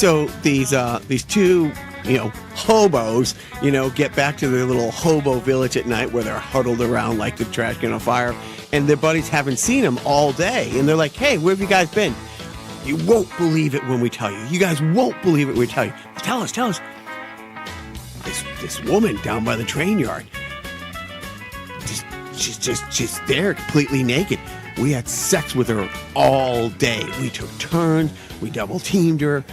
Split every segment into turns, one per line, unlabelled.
So these two, hobos, get back to their little hobo village at night where they're huddled around like the trash can on fire, and their buddies haven't seen them all day, and they're like, "Hey, where have you guys been? You won't believe it when we tell you. You guys won't believe it when we tell you. Tell us. This woman down by the train yard. She's there completely naked. We had sex with her all day. We took turns. We double teamed her.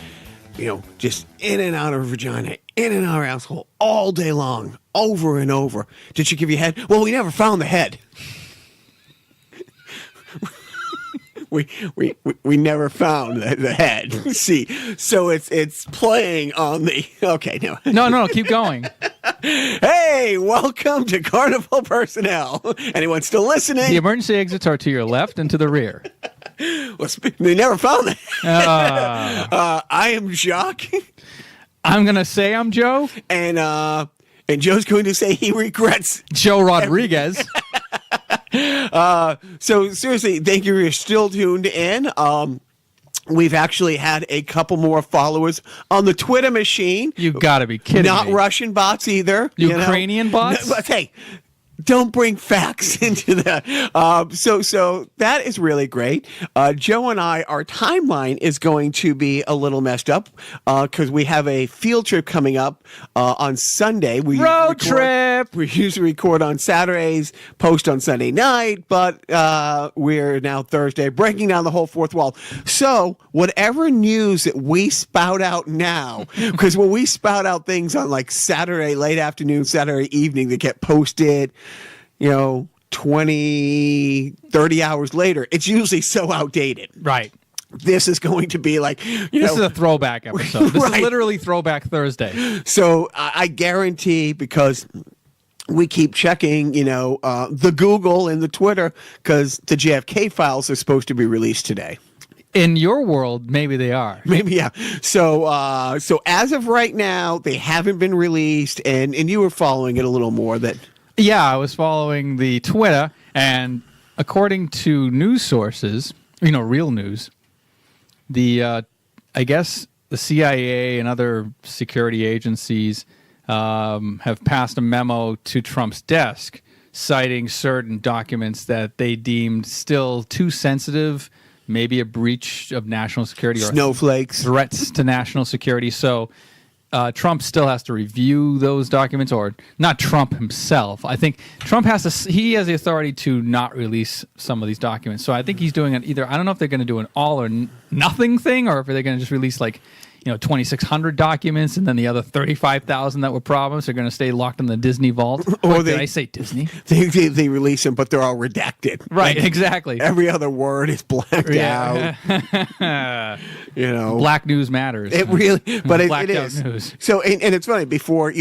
Just in and out of her vagina, in and out of her asshole, all day long, over and over. Did she give you head? Well, we never found the head. we never found the head. See, so it's playing on the. Okay,
no, keep going.
Hey, welcome to Carnival Personnel. Anyone still listening?
The emergency exits are to your left and to the rear.
Well, they never found that. I am Jacques.
I'm going to say I'm Joe.
And Joe's going to say he regrets.
Joe Rodriguez.
So seriously, thank you. You're still tuned in. We've actually had a couple more followers on the Twitter machine.
You got to be kidding
Not
me.
Russian bots either.
Ukrainian bots?
But hey, don't bring facts into that. So that is really great. Joe and I, our timeline is going to be a little messed up because we have a field trip coming up on Sunday.
Road trip.
We usually record on Saturdays, post on Sunday night, but we're now Thursday, breaking down the whole fourth wall. So whatever news that we spout out now, because when we spout out things on like Saturday late afternoon, Saturday evening that get posted, 20, 30 hours later, it's usually so outdated.
Right.
This is going to be like,
this is a throwback episode. This
Right.
is literally Throwback Thursday.
So I guarantee, because we keep checking, the Google and the Twitter, because the JFK files are supposed to be released today.
In your world, maybe they are.
Maybe, yeah. So as of right now, they haven't been released, and you were following it a little more.
Yeah, I was following the Twitter, and according to news sources, real news, I guess the CIA and other security agencies have passed a memo to Trump's desk citing certain documents that they deemed still too sensitive, maybe a breach of national security or
snowflakes,
threats to national security. So Trump still has to review those documents, or not Trump himself. I think Trump he has the authority to not release some of these documents. So I think he's doing it either. I don't know if they're going to do an all or nothing thing, or if they're going to just release 2,600 documents, and then the other 35,000 that were promised are going to stay locked in the Disney vault. Or did I say Disney?
They release them, but they're all redacted.
Right, exactly.
Every other word is blacked out.
Black news matters.
It really, but it
is.
News. So, and it's funny. Before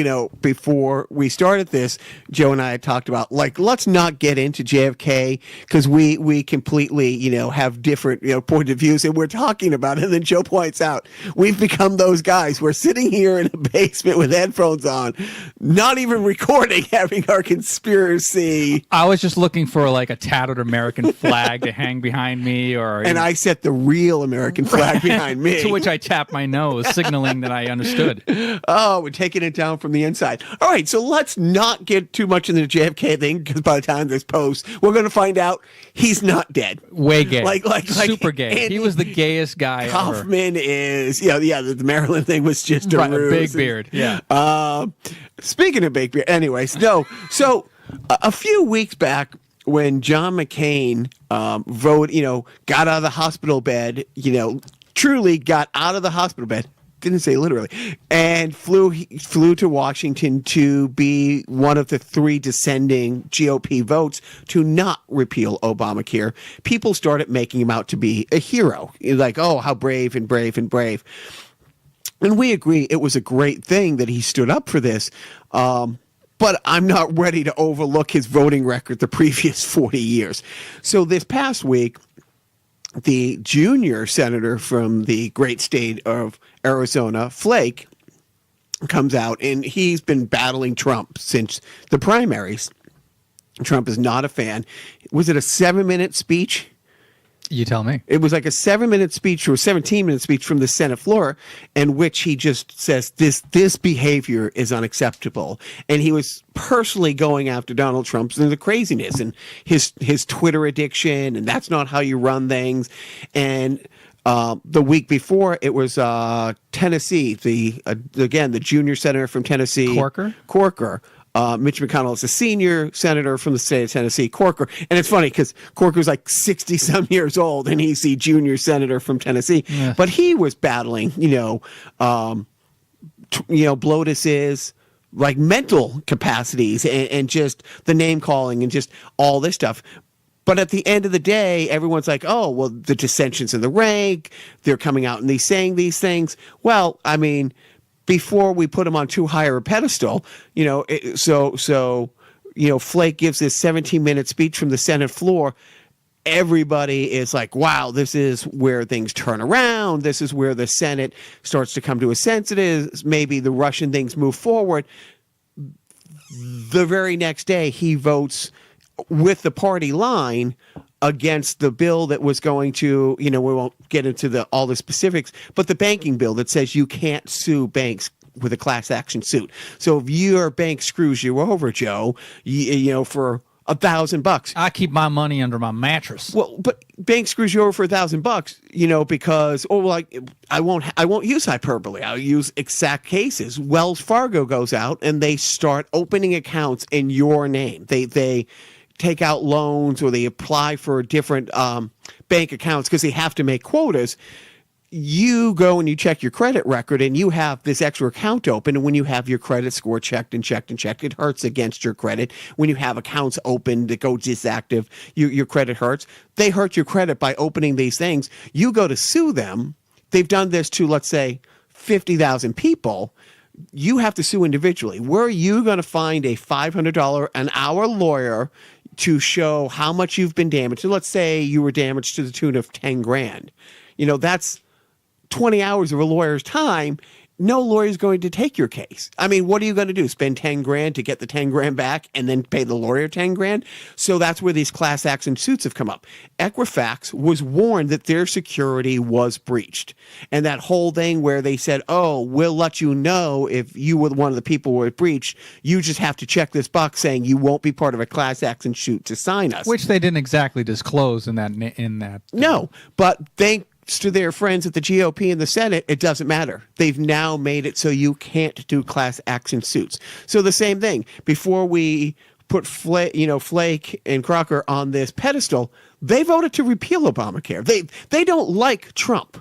we started this, Joe and I had talked about let's not get into JFK because we completely have different point of views, and we're talking about it. And then Joe points out we've become those guys. We're sitting here in a basement with headphones on, not even recording, having our conspiracy.
I was just looking for a tattered American flag to hang behind me,
and I set the real American flag behind me.
To which I tapped my nose, signaling that I understood.
Oh, we're taking it down from the inside. All right, so let's not get too much into the JFK thing, because by the time this posts, we're going to find out he's not dead.
Way gay.
Like
super gay.
Andy
he was the gayest guy
Kaufman
ever.
is, the Maryland thing was just a ruse.
Big beard, yeah.
Speaking of big beard, anyways, no. So a few weeks back, when John McCain got out of the hospital bed, truly got out of the hospital bed, didn't say literally, and flew to Washington to be one of the 3 descending GOP votes to not repeal Obamacare. People started making him out to be a hero. Like, oh, how brave and brave and brave. And we agree it was a great thing that he stood up for this. But I'm not ready to overlook his voting record the previous 40 years. So this past week, the junior senator from the great state of Arizona, Flake, comes out, and he's been battling Trump since the primaries. Trump is not a fan. Was it a 7-minute speech?
You tell me.
It was like a 7-minute speech or a 17-minute speech from the Senate floor in which he just says this behavior is unacceptable. And he was personally going after Donald Trump's and the craziness and his Twitter addiction, and that's not how you run things. And the week before, it was Tennessee, the junior senator from Tennessee. Corker. Mitch McConnell is a senior senator from the state of Tennessee, Corker. And it's funny because Corker's like 60-some years old, and he's the junior senator from Tennessee. Yeah. But he was battling, bloatus's like mental capacities and just the name calling and just all this stuff. But at the end of the day, everyone's like, oh, well, the dissensions in the rank, they're coming out and saying these things. Well, I mean, before we put him on too high a pedestal, Flake gives this 17-minute speech from the Senate floor. Everybody is like, wow, this is where things turn around. This is where the Senate starts to come to a senses. Maybe the Russian things move forward. The very next day, he votes with the party line against the bill that was going to, we won't get into all the specifics, but the banking bill that says you can't sue banks with a class action suit. So if your bank screws you over, Joe, for $1,000,
I keep my money under my mattress.
Well, but bank screws you over for $1,000, because I won't use hyperbole. I'll use exact cases. Wells Fargo goes out and they start opening accounts in your name. They take out loans or they apply for different bank accounts because they have to make quotas. You go and you check your credit record and you have this extra account open. And when you have your credit score checked, it hurts against your credit. When you have accounts open that go disactive, your credit hurts. They hurt your credit by opening these things. You go to sue them. They've done this to, let's say, 50,000 people. You have to sue individually. Where are you going to find a $500 an hour lawyer to show how much you've been damaged? So let's say you were damaged to the tune of 10 grand. That's 20 hours of a lawyer's time. No lawyer's going to take your case. I mean, what are you going to do? Spend 10 grand to get the 10 grand back and then pay the lawyer 10 grand? So that's where these class action suits have come up. Equifax was warned that their security was breached. And that whole thing where they said, oh, we'll let you know if you were one of the people who were breached. You just have to check this box saying you won't be part of a class action suit to sign us.
Which they didn't exactly disclose in that.
No, but to their friends at the GOP and the Senate, it doesn't matter. They've now made it so you can't do class action suits. So the same thing. Before we put Flake and Crocker on this pedestal, they voted to repeal Obamacare. They don't like Trump,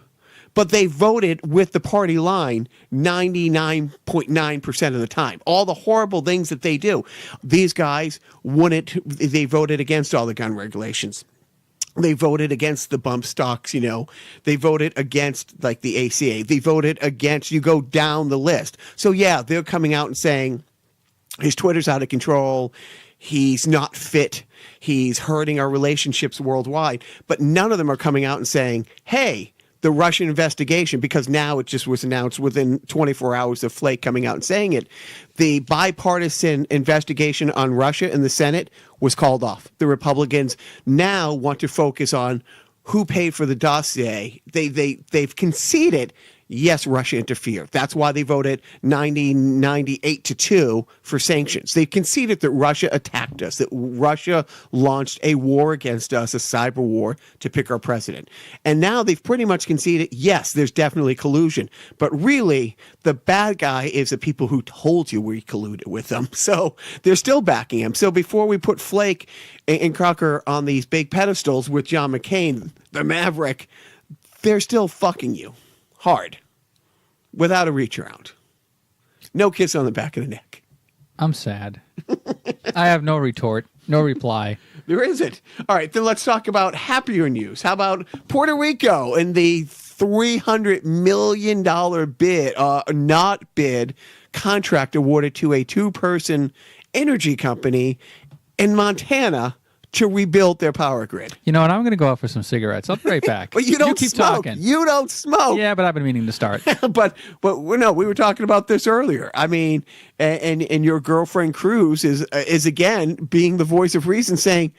but they voted with the party line 99.9% of the time. All the horrible things that they do. These guys they voted against all the gun regulations. They voted against the bump stocks, They voted against, like, the ACA. They voted against, you go down the list. So, yeah, they're coming out and saying his Twitter's out of control. He's not fit. He's hurting our relationships worldwide. But none of them are coming out and saying, hey, the Russian investigation, because now it just was announced within 24 hours of Flake coming out and saying it, the bipartisan investigation on Russia in the Senate was called off. The Republicans now want to focus on who paid for the dossier. They've conceded, yes, Russia interfered. That's why they voted 98-2 for sanctions. They conceded that Russia attacked us, that Russia launched a war against us, a cyber war, to pick our president. And now they've pretty much conceded, yes, there's definitely collusion. But really, the bad guy is the people who told you we colluded with them. So they're still backing him. So before we put Flake and Crocker on these big pedestals with John McCain, the maverick, they're still fucking you hard without a reach around. No kiss on the back of the neck.
I'm sad. I have no retort, no reply.
There isn't. All right, then let's talk about happier news. How about Puerto Rico and the $300 million contract awarded to a two-person energy company in Montana to rebuild their power grid.
You know what? I'm going to go out for some cigarettes. I'll be right back.
But you don't
keep
smoke.
Talking.
You don't smoke.
Yeah, but I've been meaning to start.
but no, we were talking about this earlier. I mean, and your girlfriend Cruz is again being the voice of reason, saying,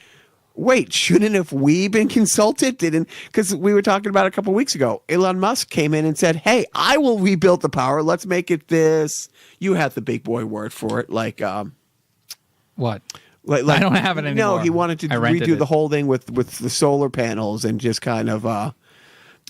wait, shouldn't have we been consulted? Because we were talking about it a couple weeks ago. Elon Musk came in and said, hey, I will rebuild the power. Let's make it this. You have the big boy word for it.
What?
Like,
I don't have it anymore.
No, he wanted to redo the whole thing with the solar panels and just kind of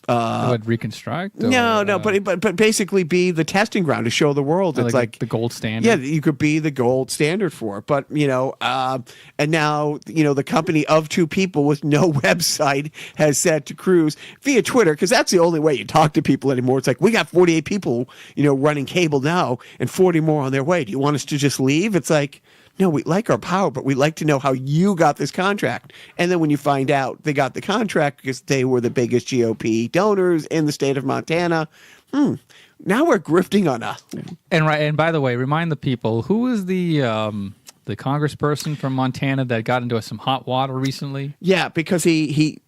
would reconstruct?
No, but basically be the testing ground to show the world. It's like
the gold standard.
Yeah, you could be the gold standard for it. But and now the company of two people with no website has said to Cruise via Twitter, because that's the only way you talk to people anymore. It's like, we got 48 people running cable now and 40 more on their way. Do you want us to just leave? It's like, no, we like our power, but we'd like to know how you got this contract. And then when you find out they got the contract because they were the biggest GOP donors in the state of Montana, now we're grifting on us.
And by the way, remind the people, who is the congressperson from Montana that got into some hot water recently?
Yeah, because he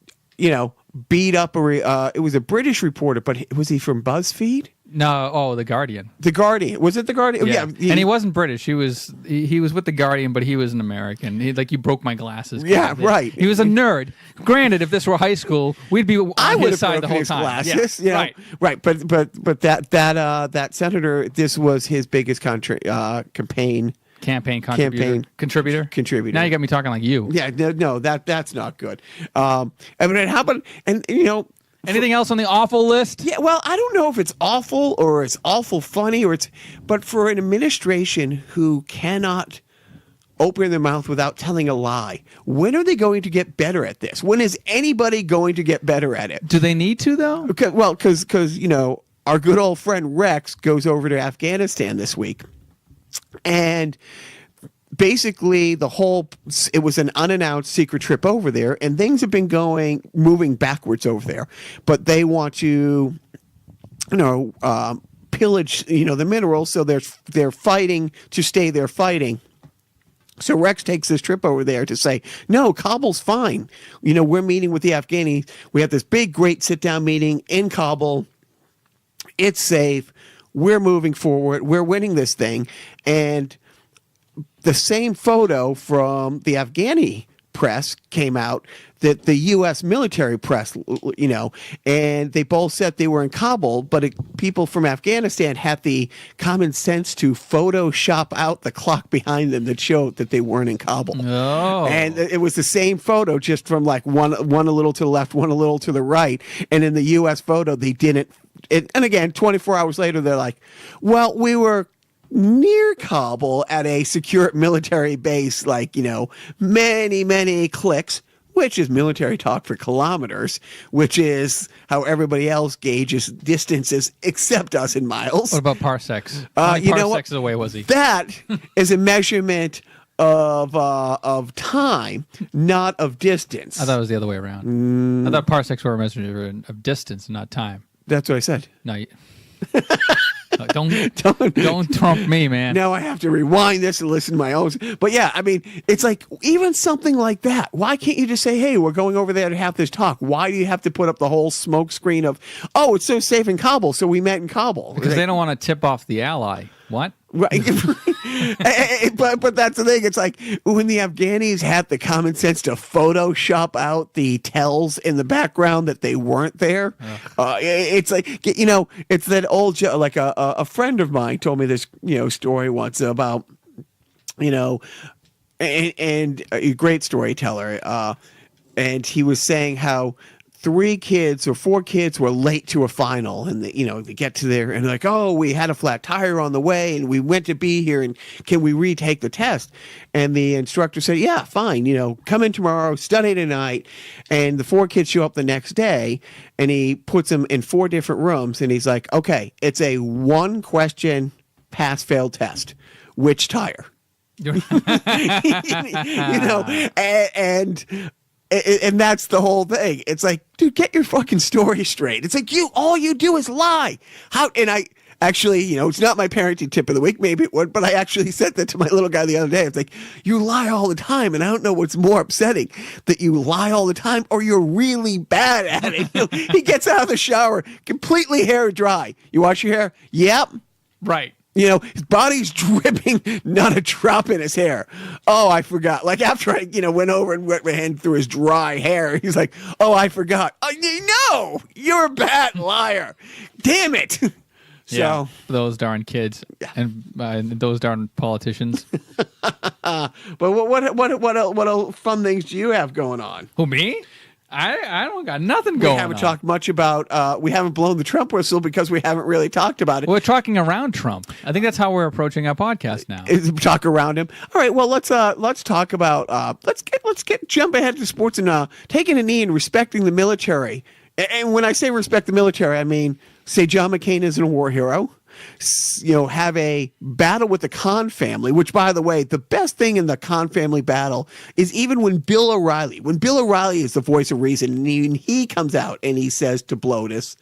beat up it was a British reporter, but was he from BuzzFeed?
No, The Guardian.
The Guardian. Was it The Guardian?
Yeah. And he wasn't British. He was with The Guardian, but he was an American. You broke my glasses.
Yeah, right.
He was a nerd. Granted, if this were high school, we'd be on his side the whole time.
Glasses,
yeah,
right. But that senator, this was his biggest campaign contributor. Now you got me talking like you.
Yeah,
no, that's not good. I mean, how about
anything else on the awful list?
Yeah, well, I don't know if it's awful or it's awful funny but for an administration who cannot open their mouth without telling a lie, when are they going to get better at this? When is anybody going to get better at it?
Do they need to though?
Okay, well, because our good old friend Rex goes over to Afghanistan this week, and basically it was an unannounced secret trip over there, and things have been moving backwards over there, but they want to pillage the minerals, so they're fighting to stay there fighting. So Rex takes this trip over there to say, no, Kabul's fine. We're meeting with the Afghanis. We have this big, great sit-down meeting in Kabul. It's safe. We're moving forward. We're winning this thing. And the same photo from the Afghani press came out that the U.S. military press, and they both said they were in Kabul, but people from Afghanistan had the common sense to Photoshop out the clock behind them that showed that they weren't in Kabul.
Oh.
And it was the same photo, just from one a little to the left, one a little to the right. And in the U.S. photo, they didn't. And again, 24 hours later, they're like, well, we were near Kabul at a secure military base, many, many clicks, which is military talk for kilometers, which is how everybody else gauges distances except us in miles.
What about parsecs? How many parsecs away was he?
That is a measurement of time, not of distance.
I thought it was the other way around. I thought parsecs were a measurement of distance, not time.
That's what I said.
No, don't trump me, man.
Now I have to rewind this and listen to my own. But yeah, I mean, it's like even something like that. Why can't you just say, hey, we're going over there to have this talk? Why do you have to put up the whole smoke screen of, oh, it's so safe in Kabul, so we met in Kabul?
Because they don't want to tip off the ally. What?
Right. but that's the thing. It's like when the Afghanis had the common sense to Photoshop out the tells in the background that they weren't there. It's like, it's that old joke. Like a friend of mine told me this, story once about, and a great storyteller. And he was saying how 3 kids or 4 kids were late to a final, and they get to there and they're like, oh, we had a flat tire on the way and we went to be here, and can we retake the test? And the instructor said, yeah, fine, come in tomorrow, study tonight. And the 4 kids show up the next day, and he puts them in 4 different rooms, and he's like, okay, it's a 1-question pass-fail test. Which tire? And that's the whole thing. It's like, dude, get your fucking story straight. It's like all you do is lie. And I actually, it's not my parenting tip of the week. Maybe it would, but I actually said that to my little guy the other day. It's like, you lie all the time, and I don't know what's more upsetting, that you lie all the time or you're really bad at it. He gets out of the shower completely hair dry. You wash your hair? Yep.
Right.
His body's dripping, not a drop in his hair. Oh, I forgot. Like after I, went over and wet my hand through his dry hair, he's like, oh, I forgot. No, you're a bad liar. Damn it.
Yeah, those darn kids and those darn politicians.
But what fun things do you have going on?
Who, me? I don't got nothing going on.
We haven't talked much about, we haven't blown the Trump whistle because we haven't really talked about it.
We're talking around Trump. I think that's how we're approaching our podcast now.
Talk around him. All right, well, let's talk about, let's jump ahead to sports and taking a knee and respecting the military. And when I say respect the military, I mean, say John McCain isn't a war hero. Have a battle with the Khan family, which, by the way, the best thing in the Khan family battle is even when Bill O'Reilly is the voice of reason, and even he comes out and he says to Blotus,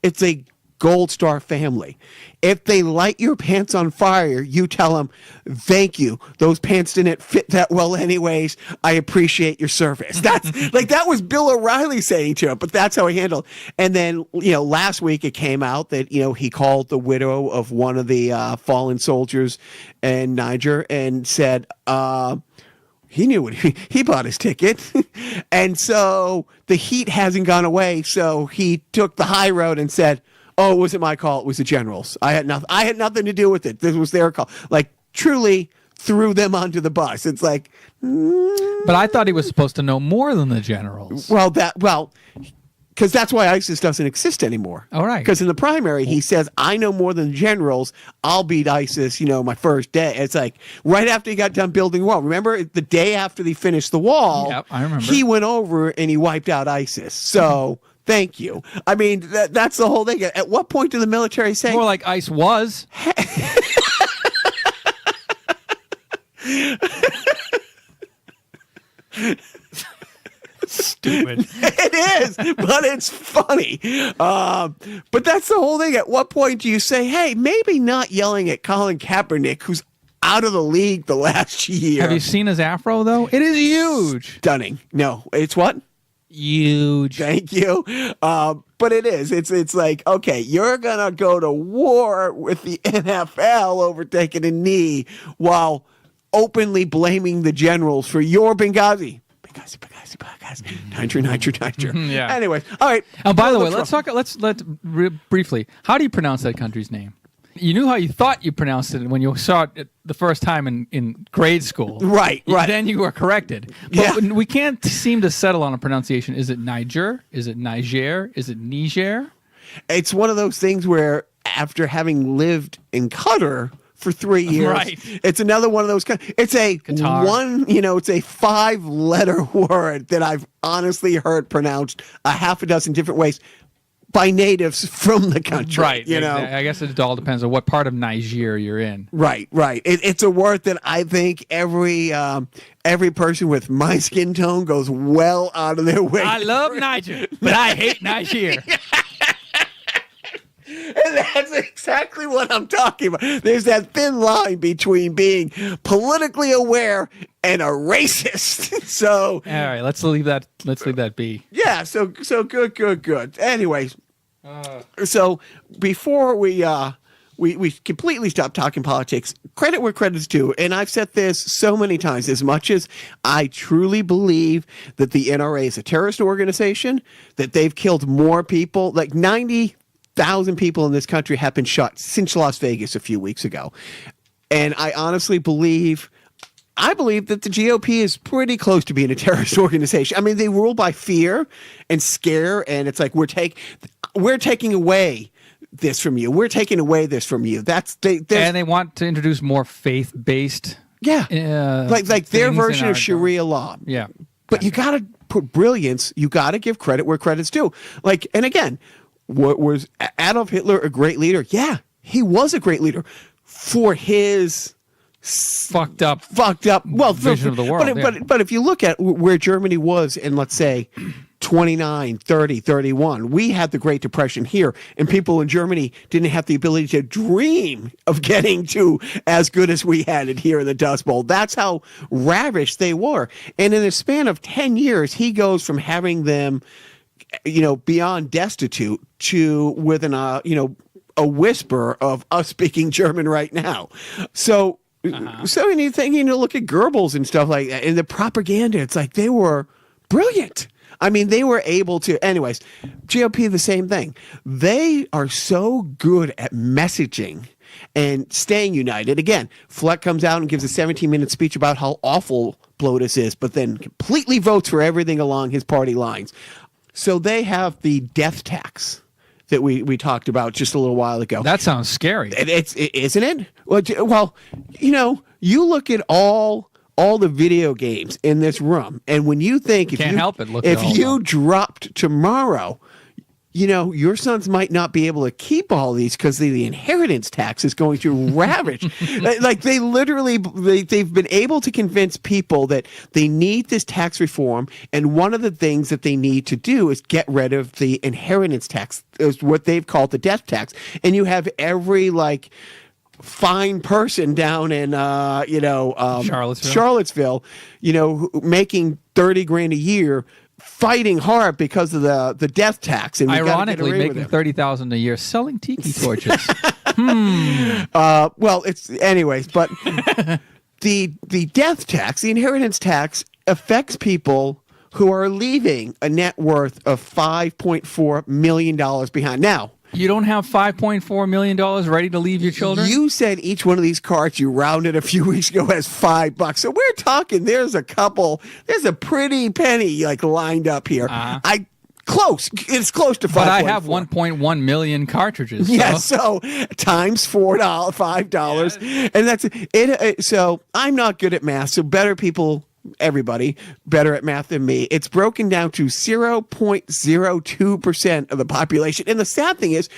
it's a Gold Star family. If they light your pants on fire, you tell them, thank you. Those pants didn't fit that well anyways. I appreciate your service. That's that was Bill O'Reilly saying to him, but that's how he handled. And then, last week it came out that, he called the widow of one of the fallen soldiers in Niger and said, he knew what he bought his ticket. And so the heat hasn't gone away. So he took the high road and said, oh, it wasn't my call. It was the general's. I had nothing to do with it. This was their call. Truly threw them onto the bus. It's like,
but I thought he was supposed to know more than the generals.
Because that's why ISIS doesn't exist anymore.
All right.
Because in the primary, he says, I know more than the generals. I'll beat ISIS, my first day. It's like right after he got done building the wall. Remember the day after they finished the wall?
Yep, I remember.
He went over and he wiped out ISIS. So thank you. I mean, that's the whole thing. At what point did the military say?
More like ICE was. Stupid.
It is, but it's funny. But that's the whole thing. At what point do you say, hey, maybe not yelling at Colin Kaepernick, who's out of the league the last year?
Have you seen his afro, though? It is huge.
Stunning. No, it's what?
Huge.
Thank you. But it is. It's like, okay, you're going to go to war with the NFL over taking a knee while openly blaming the generals for your Benghazi. Niger.
Yeah.
Anyway, all right.
And by the way, let's briefly. How do you pronounce that country's name? You knew how you thought you pronounced it when you saw it the first time in grade school.
Right.
Then you were corrected. But we can't seem to settle on a pronunciation. Is it Niger? Is it Niger? Is it Niger?
It's one of those things where after having lived in Qatar for 3 years,
right.
It's another one of those. It's a
Qatar.
It's a 5-letter word that I've honestly heard pronounced a half a dozen different ways by natives from the country.
Right. I guess it all depends on what part of Niger you're in.
Right. It's a word that I think every person with my skin tone goes well out of their way.
I love Niger, but I hate Niger.
And that's exactly what I'm talking about. There's that thin line between being politically aware and a racist. So
all right, let's leave that be.
Yeah, so good. Anyways, so before we completely stop talking politics, credit where credit's due. And I've said this so many times, as much as I truly believe that the NRA is a terrorist organization, that they've killed more people, like 90,000 people in this country have been shot since Las Vegas a few weeks ago. And I honestly believe that the GOP is pretty close to being a terrorist organization. I mean, they rule by fear and scare, and it's like we're taking away this from you. We're taking away this from you. And
they want to introduce more faith-based.
Yeah, like their version of Sharia law.
Yeah,
but you got to put brilliance. You got to give credit where credit's due. Like, and again, was Adolf Hitler a great leader? Yeah, he was a great leader for his
fucked up
vision
of the world.
But if you look at where Germany was in, let's say, 29, 30, 31, we had the Great Depression here, and people in Germany didn't have the ability to dream of getting to as good as we had it here in the Dust Bowl. That's how ravished they were. And in the span of 10 years, he goes from having them, beyond destitute to with an, a whisper of us speaking German right now. So, so anything, look at Goebbels and stuff like that. And the propaganda, it's like they were brilliant. I mean, they were able to. Anyways, GOP, the same thing. They are so good at messaging and staying united. Again, Fleck comes out and gives a 17-minute speech about how awful PLOTUS is, but then completely votes for everything along his party lines. So they have the death tax that we talked about just a little while ago.
That sounds scary.
Isn't it? Well, you look at all the video games in this room, and when you think if you dropped tomorrow, your sons might not be able to keep all these because the inheritance tax is going to ravage. Like they've been able to convince people that they need this tax reform, and one of the things that they need to do is get rid of the inheritance tax, is what they've called the death tax. And you have every fine person down in Charlottesville, making $30,000 a year, fighting hard because of the death tax, and
ironically making $30,000 a year selling tiki torches.
Well, it's anyways, but the death tax, the inheritance tax, affects people who are leaving a net worth of $5.4 million behind. Now,
you don't have $5.4 million ready to leave your children?
You said each one of these carts you rounded a few weeks ago has $5. So we're talking, there's a pretty penny lined up here. It's close to 5.
But I have 1.1 million cartridges. So.
Yeah, so times $5, yeah. And that's it. So I'm not good at math, so everybody better at math than me. It's broken down to 0.02% of the population. And the sad thing is,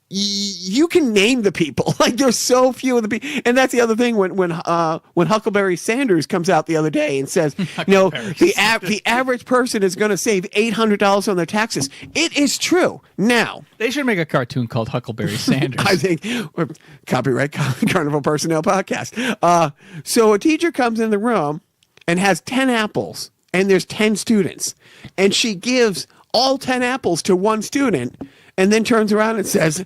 you can name the people. There's so few of the people. And that's the other thing when Huckleberry Sanders comes out the other day and says, the average person is going to save $800 on their taxes. It is true. Now,
they should make a cartoon called Huckleberry Sanders.
I think, or copyright Carnival Personnel Podcast. So a teacher comes in the room and has 10 apples, and there's 10 students, and she gives all 10 apples to one student, and then turns around and says,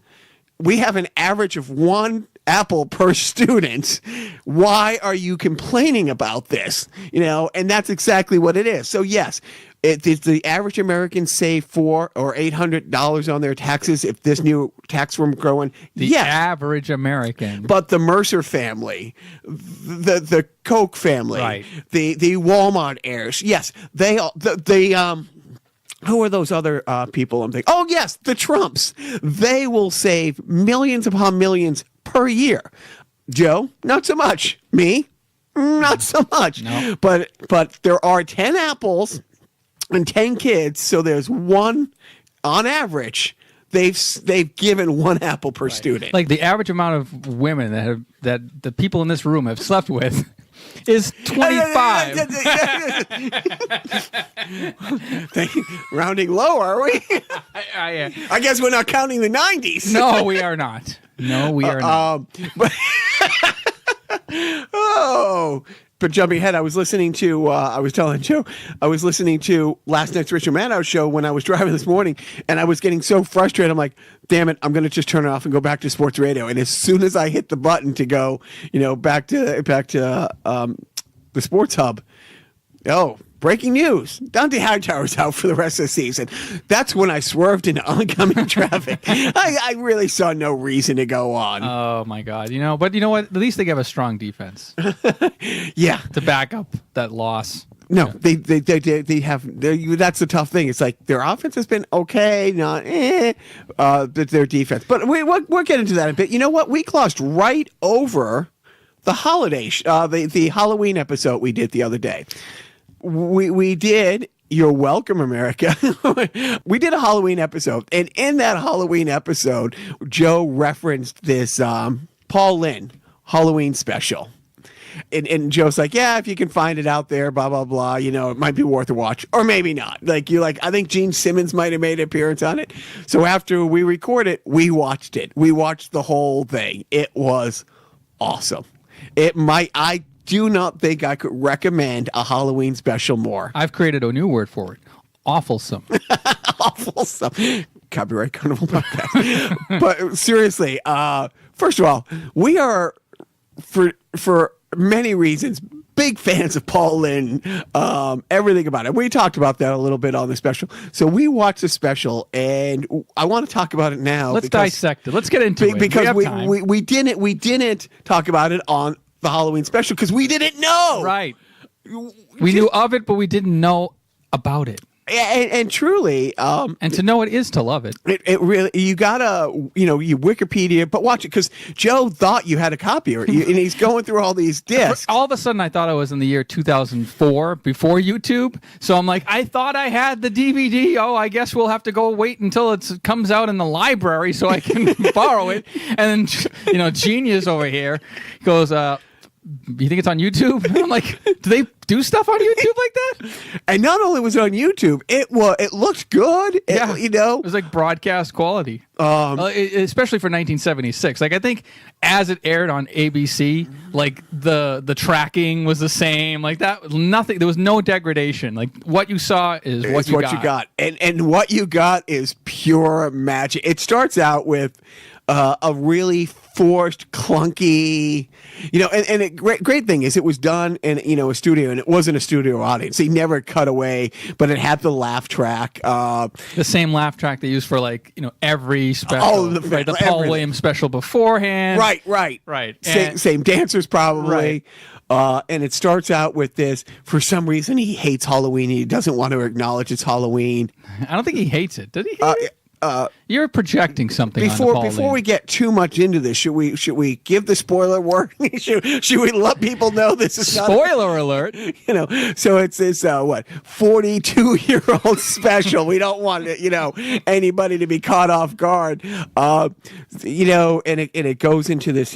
we have an average of 1 apple per student. Why are you complaining about this? And that's exactly what it is. So yes, the average American save $400 or $800 on their taxes if this new tax reform going.
The average American,
but the Mercer family, the Koch family,
right.
the Walmart heirs, yes, they who are those other people? I'm thinking, oh yes, the Trumps. They will save millions upon millions per year. Joe, not so much. Me, not so much.
No.
But there are 10 apples and 10 kids, so there's one on average. They've given 1 apple per student.
Like the average amount of women that the people in this room have slept with is 25.
Rounding low, are we? I guess we're not counting the 90s.
No, we are not. No, we are not.
But jumping ahead, I was listening to, I was telling Joe, I was listening to last night's Richard Maddow show when I was driving this morning, and I was getting so frustrated. I'm like, damn it, I'm going to just turn it off and go back to sports radio. And as soon as I hit the button to go, back to the Sports Hub, breaking news. Dante Hightower's out for the rest of the season. That's when I swerved into oncoming traffic. I really saw no reason to go on.
Oh, my God. But you know what? At least they have a strong defense.
Yeah.
To back up that loss.
No, they have. That's the tough thing. It's like their offense has been okay, not their defense. But we'll get into that in a bit. You know what? We glossed right over the holiday, the Halloween episode we did the other day. We did You're Welcome, America. We did a Halloween episode, and in that Halloween episode, Joe referenced this Paul Lynde Halloween Special. And Joe's like, yeah, if you can find it out there, blah, blah, blah, it might be worth a watch. Or maybe not. I think Gene Simmons might have made an appearance on it. So after we recorded it, we watched it. We watched the whole thing. It was awesome. I do not think I could recommend a Halloween special more.
I've created a new word for it. Awfulsome.
Awfulsome. Copyright Carnival podcast. But seriously, first of all, we are for many reasons big fans of Paul Lynde, everything about it. We talked about that a little bit on the special. So we watched the special, and I want to talk about it now.
Let's dissect it. Let's get into it.
Because we didn't talk about it on the Halloween special because we didn't know.
Right. We knew of it, but we didn't know about it.
And truly,
and to know it is to love it.
It really, you gotta, you Wikipedia, but watch it because Joe thought you had a copy, and he's going through all these discs.
All of a sudden, I thought I was in the year 2004 before YouTube. So I'm like, I thought I had the DVD. Oh, I guess we'll have to go wait until it comes out in the library so I can borrow it. And then, Genius over here goes, you think it's on YouTube? And I'm like, do they do stuff on YouTube like that?
And not only was it on YouTube, it looked good. It
was like broadcast quality, especially for 1976. Like I think as it aired on ABC, like the tracking was the same. Like that, nothing. There was no degradation. Like what you saw is what you got,
and what you got is pure magic. It starts out with a really forced, clunky, and a great thing is it was done in, a studio, and it wasn't a studio audience. He never cut away, but it had the laugh track.
The same laugh track they use for every special. The Paul Williams special beforehand.
Right. Same dancers probably. Right. And it starts out with this. For some reason, he hates Halloween. He doesn't want to acknowledge it's Halloween.
I don't think he hates it. Did he hate it? You're projecting something
before we get too much into this. Should we give the spoiler warning? should we let people know this is
spoiler alert?
So it's this 42-year-old special. We don't want anybody to be caught off guard. And it goes into this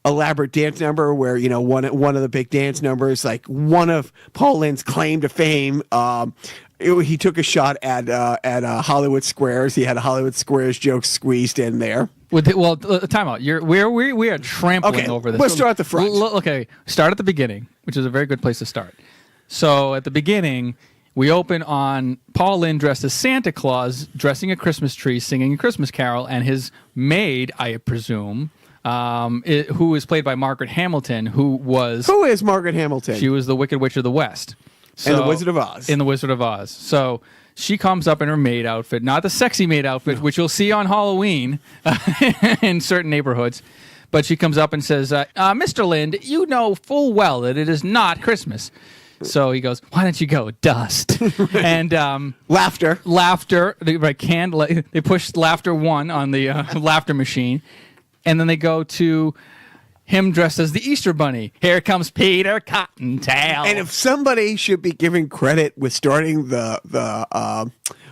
elaborate dance number where one of the big dance numbers, like one of Paul Lynde's claim to fame. He took a shot at Hollywood Squares. He had a Hollywood Squares joke squeezed in there.
Time out. We are trampling over this.
Let's start at the front.
Okay, start at the beginning, which is a very good place to start. So at the beginning, we open on Paul Lynde dressed as Santa Claus, dressing a Christmas tree, singing a Christmas carol, and his maid, I presume, who is played by Margaret Hamilton, Who is Margaret Hamilton?
She was the Wicked Witch of the West.
In The Wizard of Oz. So she comes up in her maid outfit, not the sexy maid outfit, which you'll see on Halloween in certain neighborhoods. But she comes up and says, Mr. Lynde, you know full well that it is not Christmas. So he goes, why don't you go? Dust. And
laughter.
They push laughter 1 on the laughter machine. And then they go to him dressed as the Easter Bunny. Here comes Peter Cottontail.
And if somebody should be given credit with starting the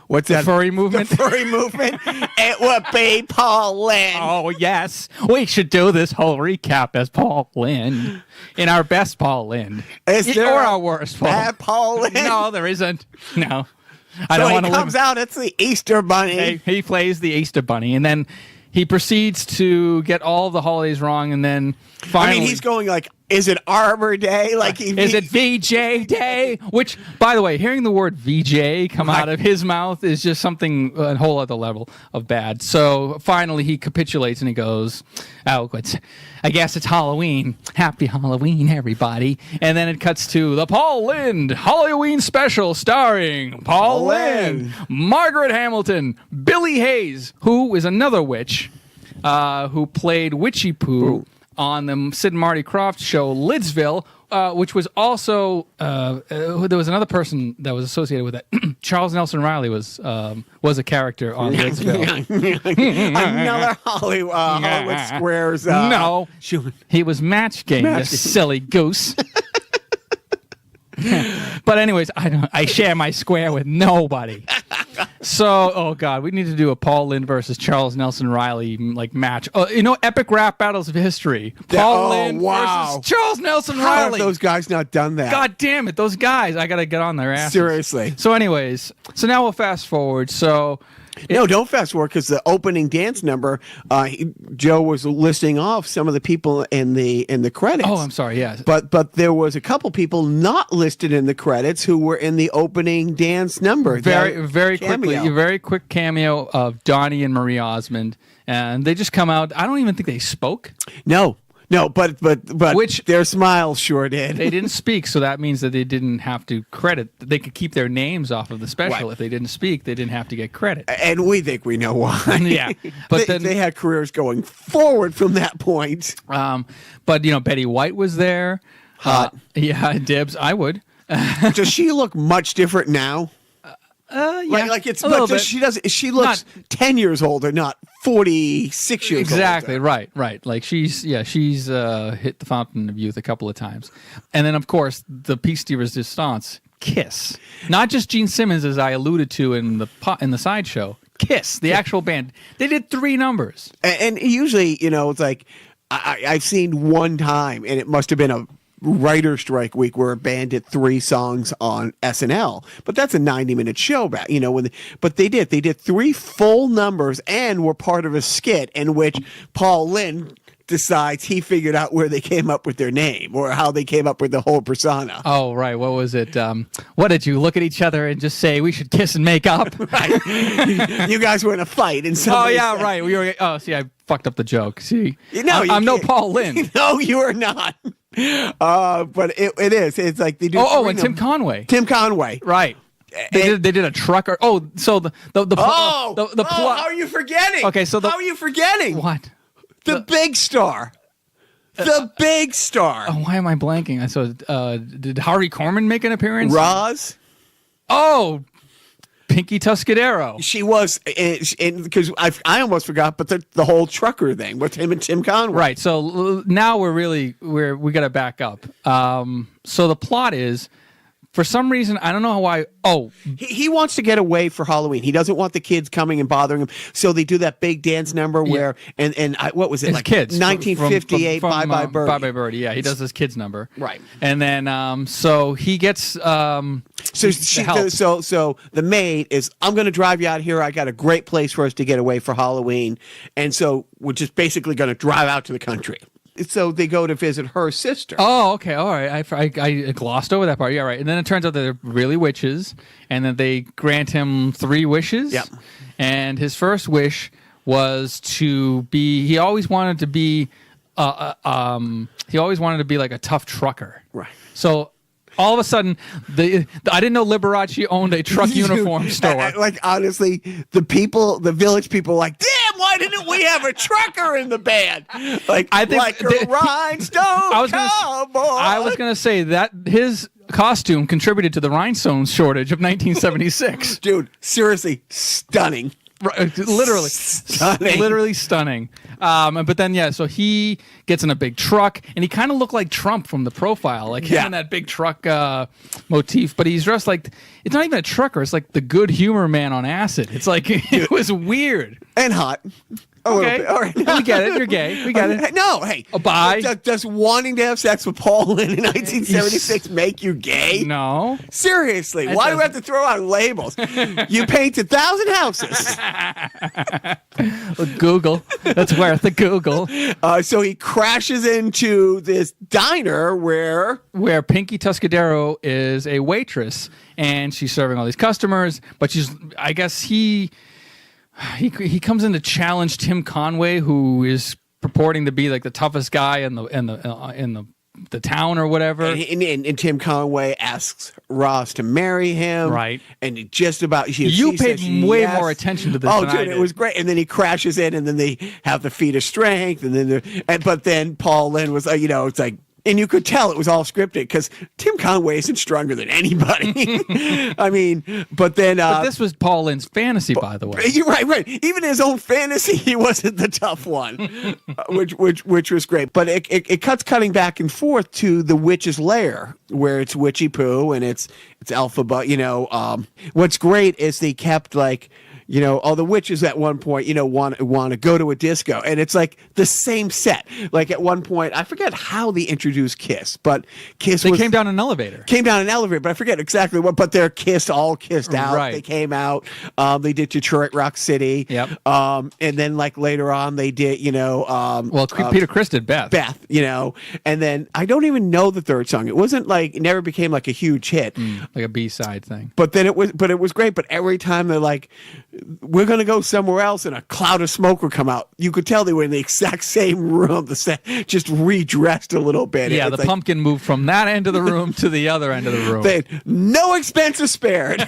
what's that?
Furry movement?
The furry movement. It would be Paul Lynde.
Oh, yes. We should do this whole recap as Paul Lynde. In our best Paul Lynde. Or our worst
Paul Lynde?
No, there isn't. No.
I don't want to. He comes out, it's the Easter Bunny.
He plays the Easter Bunny, and then he proceeds to get all the holidays wrong, and then finally...
he's going like, is it Arbor Day?
Is it VJ Day? Which, by the way, hearing the word VJ come out of his mouth is just something, a whole other level of bad. So finally he capitulates and he goes, I guess it's Halloween. Happy Halloween, everybody. And then it cuts to the Paul Lynde Halloween Special starring Paul Lynde, Margaret Hamilton, Billy Hayes, who is another witch, who played Witchy Poo on the Sid and Marty Krofft show Lidsville, which was also there was another person that was associated with it. Charles Nelson Riley was a character on Lidsville.
Another Hollywood Squares.
No, he was Match Game. This silly goose. But anyways, I share my square with nobody. So, oh God, we need to do a Paul Lynde versus Charles Nelson Riley match. Epic rap battles of history. Paul Lynde versus Charles Nelson Riley.
How have those guys not done that?
God damn it, those guys! I gotta get on their asses.
Seriously.
So, anyways, now we'll fast forward. So
No, don't fast forward because the opening dance number, Joe was listing off some of the people in the credits.
Oh, I'm sorry. Yes,
but there was a couple people not listed in the credits who were in the opening dance number.
very
cameo.
quickly, very quick cameo of Donnie and Marie Osmond, and they just come out. I don't even think they spoke.
No, but
Which
their smiles sure did.
They didn't speak, so that means that they didn't have to credit. They could keep their names off of the special.
Right.
If they didn't speak, they didn't have to get credit.
And we think we know why.
Yeah, but then
they had careers going forward from that point.
But Betty White was there.
Hot.
Yeah, Dibs. I would.
Does she look much different now?
Yeah,
like it's
a little
but
bit.
she does. She looks 10 years older, not 46 years
Exactly,
older.
right. Like she's hit the fountain of youth a couple of times. And then, of course, the piece de resistance, Kiss. Not just Gene Simmons, as I alluded to in the sideshow. Kiss, the actual band. They did 3 numbers.
And usually, it's like I've seen one time, and it must have been a writer strike week where a band did 3 songs on SNL, but that's a 90-minute show back, but they did 3 full numbers and were part of a skit in which Paul Lynde decides he figured out where they came up with their name or how they came up with the whole persona.
Oh, right. What was it? What did you look at each other and just say, we should kiss and make up?
Right. You guys were in a fight and
Oh,
somebody
yeah,
said,
right. See, I fucked up the joke. See,
No, you
I'm no
can't.
Paul Lynde.
No, you are not. But it is. It's like they do.
And Tim Conway.
Tim Conway.
Right. They did a trucker. Oh, so the plot.
How are you forgetting?
Okay, so
how are you forgetting?
What?
The big star. The big star.
Oh, why am I blanking? I saw. Did Harvey Korman make an appearance?
Roz.
Oh, Pinky Tuscadero.
She was, because I almost forgot, but the whole trucker thing with him and Tim Conway.
Right. So now we got to back up. So the plot is, for some reason, I don't know why. Oh,
he wants to get away for Halloween. He doesn't want the kids coming and bothering him. So they do that big dance number where, what was it?
It's
like
kids.
1958,
from
Bye Bye Birdie.
Bye Bye Birdie. Yeah, he does his kids number.
Right.
And then, so he gets.
So the maid is, I'm going to drive you out here. I got a great place for us to get away for Halloween. And so we're just basically going to drive out to the country. So they go to visit her sister.
Oh, okay. All right. I glossed over that part. Yeah, right. And then it turns out that they're really witches, and that they grant him 3 wishes.
Yep.
And his first wish was to be. He always wanted to be. He always wanted to be like a tough trucker.
Right.
So all of a sudden, I didn't know Liberace owned a truck uniform store.
Like, honestly, the village people, like, damn, why didn't we have a trucker in the band? Like,
I think
like a rhinestone cowboy.
I was going to say that his costume contributed to the rhinestones shortage of 1976.
Dude, seriously, stunning.
Literally stunning. But then, so he gets in a big truck, and he kind of looked like Trump from the profile, like him in that big truck motif. But he's dressed like, it's not even a trucker. It's like the Good Humor Man on acid. It's like, it was weird.
And hot. A little bit. All right.
We get it. You're gay. We get it.
No, hey.
Bye.
Does wanting to have sex with Paul Lynde in 1976 make you gay?
No.
Seriously, why do we have to throw out labels? You painted 1,000 houses.
Google. That's worth a Google.
So he crashes into this diner where
Pinky Tuscadero is a waitress, and she's serving all these customers, but I guess he comes in to challenge Tim Conway, who is purporting to be like the toughest guy in the town or whatever.
And Tim Conway asks Ross to marry him.
Right.
And he just about...
You paid way more attention to this than I
dude,
did.
it was great. And then he crashes in, and then they have the feat of strength. And then but then Paul Lynde was, it's like... And you could tell it was all scripted because Tim Conway isn't stronger than anybody. I mean, but then...
but this was Paul Lynde's fantasy, by the way.
You're right. Even his own fantasy, he wasn't the tough one, which was great. But it cuts cutting back and forth to the witch's lair, where it's Witchy Poo and it's Alphaba. What's great is they kept, like... all the witches at one point, want to go to a disco, and it's like the same set. Like at one point, I forget how they introduced Kiss, but
They came down an elevator.
But I forget exactly what. But they're all kissed out.
Right.
They came out. They did Detroit Rock City.
Yep.
And then like later on, they did
Peter Criss did Beth.
And then I don't even know the third song. It wasn't like it never became like a huge hit,
like a B-side thing.
But then it was great. But every time they're like, we're gonna go somewhere else, and a cloud of smoke would come out. You could tell they were in the exact same room, the set just redressed a little bit.
Yeah, the pumpkin moved from that end of the room to the other end of the room.
They had no expenses spared,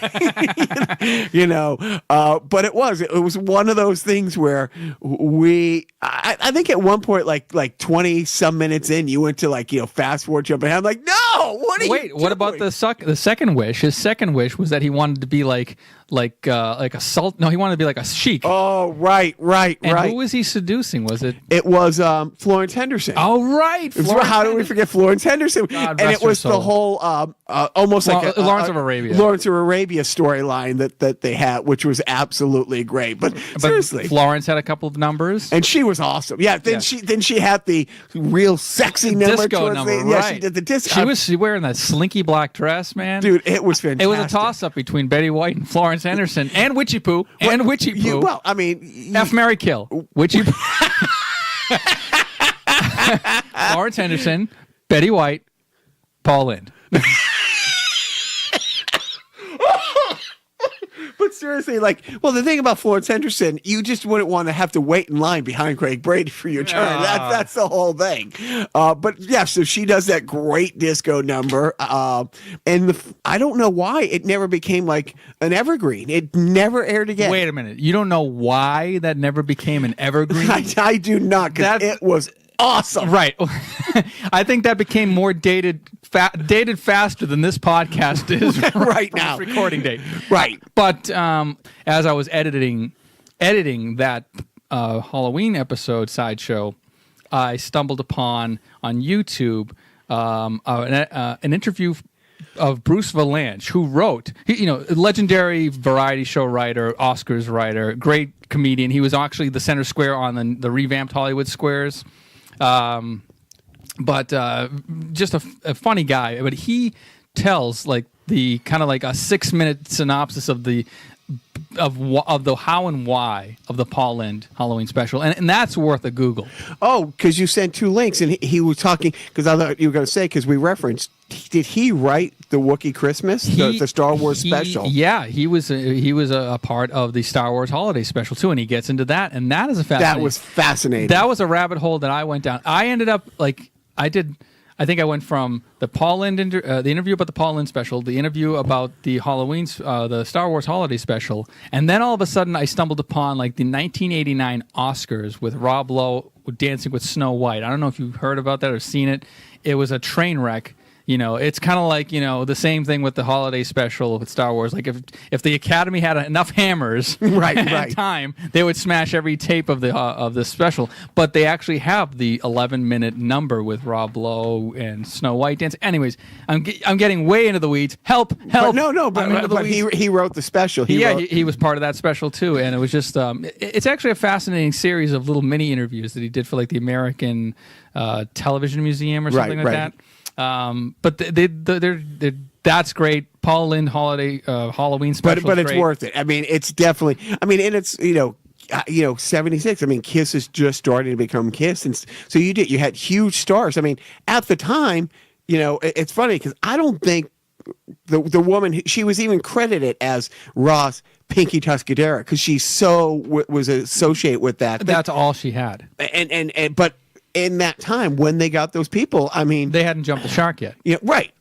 But it was one of those things where I think at one point, like 20 some minutes in, you went to fast forward jumping. I'm like, no, what are you
Wait, what about the second wish? His second wish was that he wanted to be like a salt. No, he wanted to be like a sheik.
Oh, right.
And who was he seducing? Was it?
It was Florence Henderson.
Oh, right.
How do we forget Florence Henderson?
God,
and it was the whole almost like a
Lawrence of Arabia.
Lawrence of Arabia storyline that they had, which was absolutely great. But seriously,
Florence had a couple of numbers,
and she was awesome. Yeah. Then she had the real sexy
disco number.
Yeah,
right.
she did the disco.
She was wearing that slinky black dress, man.
Dude, it was fantastic.
It was a toss-up between Betty White and Florence Henderson and Witchy Poo and Witchy Poo. F, Marry, Kill. Witchy Poo. Florence Henderson, Betty White, Paul Lynde.
But seriously, the thing about Florence Henderson, you just wouldn't want to have to wait in line behind Craig Brady for your turn. That's the whole thing. But yeah, so she does that great disco number, and I don't know why it never became like an evergreen. It never aired again.
Wait a minute, you don't know why that never became an evergreen?
I do not, because it was awesome.
Right. I think that became more dated faster than this podcast is
right now.
Recording date.
Right.
But as I was editing that Halloween episode sideshow, I stumbled upon on YouTube an interview of Bruce Valanche, who wrote, legendary variety show writer, Oscars writer, great comedian. He was actually the center square on the revamped Hollywood Squares. But just a funny guy. But he tells the kind of like a 6-minute synopsis of the how and why of the Paul Lynde Halloween Special, and that's worth a Google.
Oh, because you sent 2 links, and he was talking, because I thought you were going to say, because we referenced, did he write the Wookiee Christmas, the Star Wars special?
Yeah, he was a part of the Star Wars Holiday Special too, and he gets into that, and that is a fascinating.
That was fascinating.
That was a rabbit hole that I went down. I ended up I think I went from the Paul Lynde the interview about the Paul Lynde Special, the interview about the the Star Wars Holiday Special, and then all of a sudden I stumbled upon the 1989 Oscars with Rob Lowe dancing with Snow White. I don't know if you've heard about that or seen it. It was a train wreck. It's kind of like, the same thing with the holiday special with Star Wars. Like if the Academy had enough hammers
right.
time, they would smash every tape of the special. But they actually have the 11-minute number with Rob Lowe and Snow White dancing. Anyways, I'm getting way into the weeds. Help.
But he wrote the special.
He was part of that special too. And it was just, it's actually a fascinating series of little mini interviews that he did for the American Television Museum or something like that. But they're that's great. Paul Lynde Halloween Special,
but it's worth it. I mean, it's definitely. I mean, and it's 76. I mean, Kiss is just starting to become Kiss, and so you had huge stars. I mean, at the time, it's funny because I don't think the woman, she was even credited as Ross Pinky Tuscadero because she was associated with that.
That's all she had.
And but. In that time, when they got those people, I mean...
They hadn't jumped the shark yet.
Yeah, right.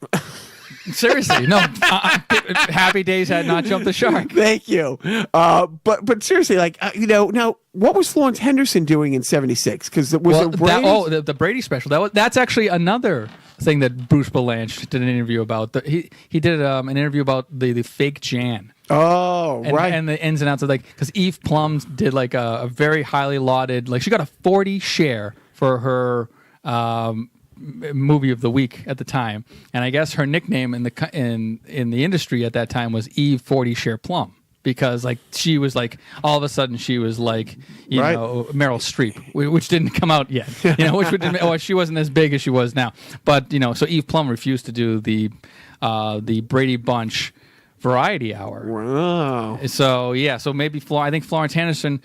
Seriously, no. Happy Days had not jumped the shark.
Thank you. But seriously, now, what was Florence Henderson doing in 76? Because it was
the Brady Special. That's actually another thing that Bruce Valanche did an interview about. He did an interview about the fake Jan.
Oh, right.
And the ins and outs of because Eve Plum did a very highly lauded, she got a 40 share for her movie of the week at the time, and I guess her nickname in the industry at that time was Eve 40 Share Plum. because like she was like all of a sudden she was like
Right.
Meryl Streep, which didn't come out yet. She wasn't as big as she was now. But so Eve Plum refused to do the Brady Bunch variety hour.
Wow.
So maybe I think Florence Henderson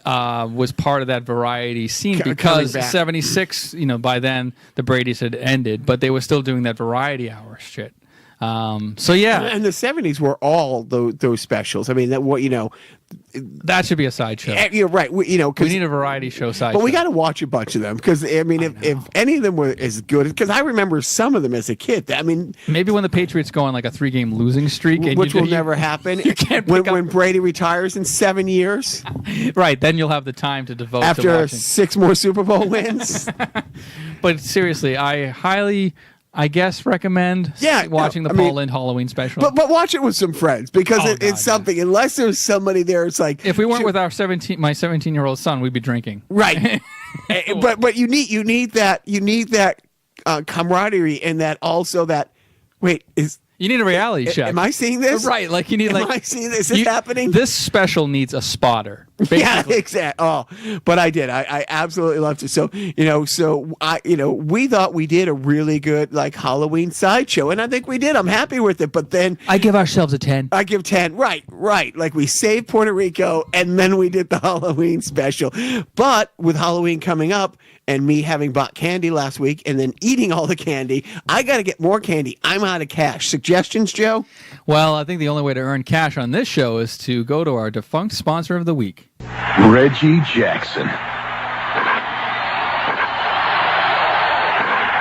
was part of that variety scene
Coming
because
back.
76, by then the Brady's had ended, but they were still doing that variety hour shit.
And the 70s were all those specials. I mean,
that should be a sideshow.
you're right. We
need a variety show sideshow.
But we got to watch a bunch of them because I mean, if any of them were as good, because I remember some of them as a kid. I mean,
maybe when the Patriots go on like a 3-game losing streak, and
which will never happen.
You can't
when Brady retires in 7 years,
right? Then you'll have the time to devote
after
to watching.
6 more Super Bowl wins.
But seriously, I highly, recommend watching the Paul Lynde Halloween Special.
But watch it with some friends because it's something.
Yeah.
Unless there's somebody there, it's like
if we weren't with our my 17-year-old son, we'd be drinking.
Right. but you need that camaraderie and that also that
you need a reality check.
Am I seeing this?
Right, like you need
Am I seeing this? Is this happening?
This special needs a spotter. Basically.
Yeah, exactly. Oh, but I did. I absolutely loved it. So we thought we did a really good like Halloween sideshow, and I think we did. I'm happy with it. But then
I give ourselves a 10.
I give 10. Right. Like we saved Puerto Rico, and then we did the Halloween special. But with Halloween coming up, and me having bought candy last week, and then eating all the candy, I got to get more candy. I'm out of cash. Suggestions, Joe?
Well, I think the only way to earn cash on this show is to go to our defunct sponsor of the week,
Reggie Jackson.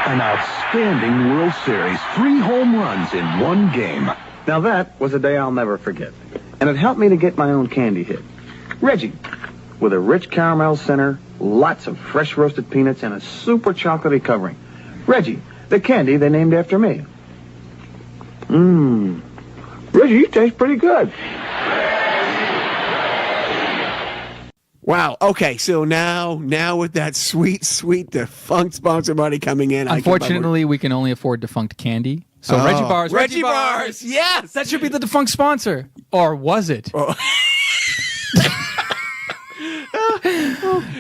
An outstanding World Series, 3 home runs in 1 game.
Now that was a day I'll never forget. And it helped me to get my own candy hit. Reggie, with a rich caramel center, lots of fresh roasted peanuts, and a super chocolatey covering. Reggie, the candy they named after me. Reggie, you taste pretty good.
Wow. Okay. So now with that sweet defunct sponsor money coming in,
unfortunately, we can only afford defunct candy. So Reggie Bars.
Reggie Bars. Yes.
That should be the defunct sponsor. Or was it?
Oh.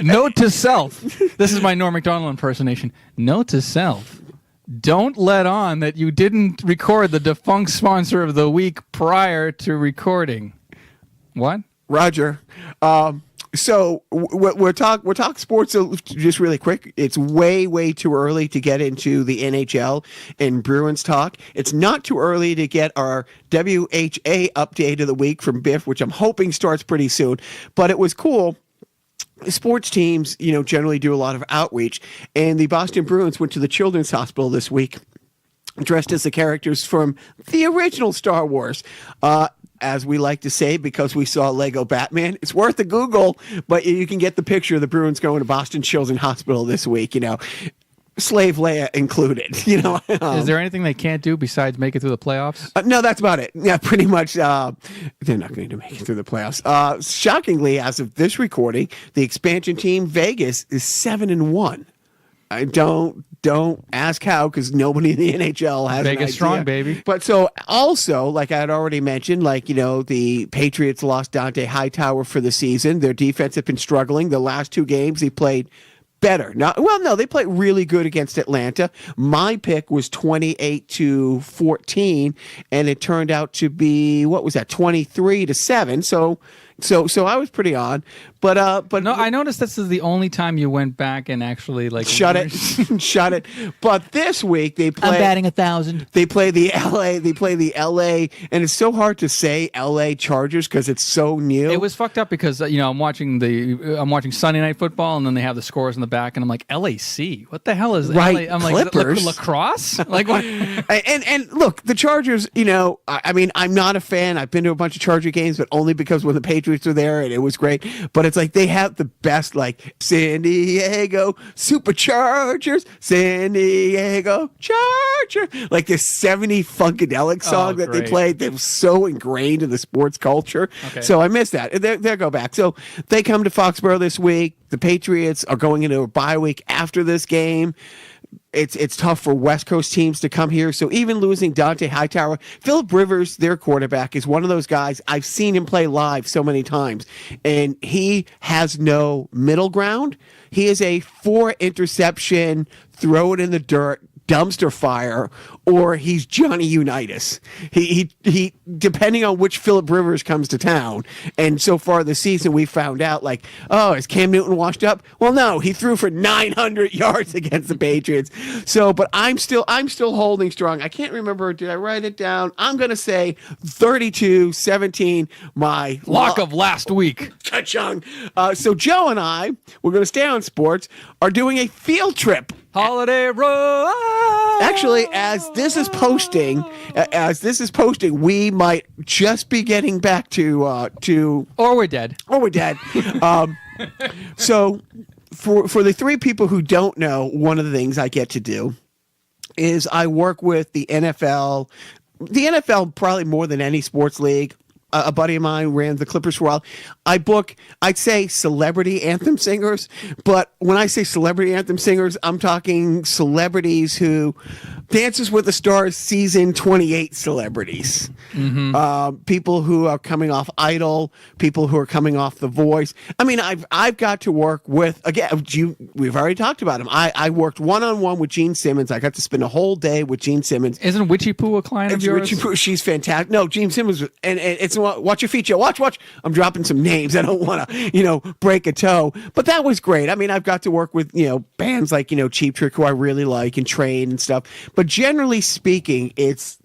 Note to self. This is my Norm Macdonald impersonation. Note to self. Don't let on that you didn't record the defunct sponsor of the week prior to recording. What?
Roger. So we're talk sports just really quick. It's way too early to get into the NHL and Bruins talk. It's not too early to get our WHA update of the week from Biff, which I'm hoping starts pretty soon. But it was cool. Sports teams, generally do a lot of outreach, and the Boston Bruins went to the Children's Hospital this week, dressed as the characters from the original Star Wars. As we like to say, because we saw Lego Batman, it's worth a Google, but you can get the picture of the Bruins going to Boston Children's Hospital this week, Slave Leia included,
Is there anything they can't do besides make it through the playoffs?
No, that's about it. Yeah, pretty much. They're not going to make it through the playoffs. Shockingly, as of this recording, the expansion team Vegas is 7-1. I don't ask how, because nobody in the NHL has
Vegas
an idea.
strong, baby.
But so also, like I had already mentioned, the Patriots lost Dante Hightower for the season. Their defense had been struggling. The last 2 games they played better. They played really good against Atlanta. My pick was 28-14, and it turned out to be 23-7. So I was pretty on, but
No, I noticed this is the only time you went back and actually
shut it. But this week they play.
I'm batting 1,000.
They play the LA, and it's so hard to say LA Chargers because it's so new.
It was fucked up because I'm watching Sunday Night Football, and then they have the scores in the back, and I'm like, LAC, what the hell is
right?
LA? I'm
Clippers.
like, lacrosse, like what?
and look, the Chargers. I mean, I'm not a fan. I've been to a bunch of Charger games, but only because when the Patriots were there, and it was great. But it's like they have the best, like San Diego Superchargers, San Diego Chargers, like this 70 funkadelic song that they played. They were so ingrained in the sports culture. Okay. So I missed that. They go back. So they come to Foxborough this week. The Patriots are going into a bye week after this game. it's tough for West Coast teams to come here. So even losing Dante Hightower, Phillip Rivers, their quarterback, is one of those guys. I've seen him play live so many times, and he has no middle ground. He is a 4 interception, throw it in the dirt, dumpster fire, or he's Johnny Unitas. He depending on which Phillip Rivers comes to town. And so far this season, we found out, like, oh, is Cam Newton washed up? Well, no, he threw for 900 yards against the Patriots. So, but I'm still holding strong. I can't remember. Did I write it down? I'm going to say 32-17. My
Lock of last week.
Ka-chung. So Joe and I, we're going to stay on sports, are doing a field trip.
Holiday Road.
Actually, as this is posting, we might just be getting back to
Or we're dead.
So for the 3 people who don't know, one of the things I get to do is I work with the NFL. The NFL probably more than any sports league. A buddy of mine ran the Clippers for a while. I book, I'd say, celebrity anthem singers. But when I say celebrity anthem singers, I'm talking celebrities who Dances with the Stars season 28 celebrities. People who are coming off Idol, people who are coming off The Voice. I mean, I've got to work with, again, we've already talked about him. I worked one-on-one with Gene Simmons. I got to spend a whole day with Gene Simmons.
Isn't Witchy Poo a client of yours?
Witchy Poo, she's fantastic. No, Gene Simmons, and it's watch your feet, Joe. Watch. I'm dropping some names. I don't want to, break a toe. But that was great. I mean, I've got to work with, bands like, Cheap Trick, who I really like, and Train and stuff. But generally speaking, it's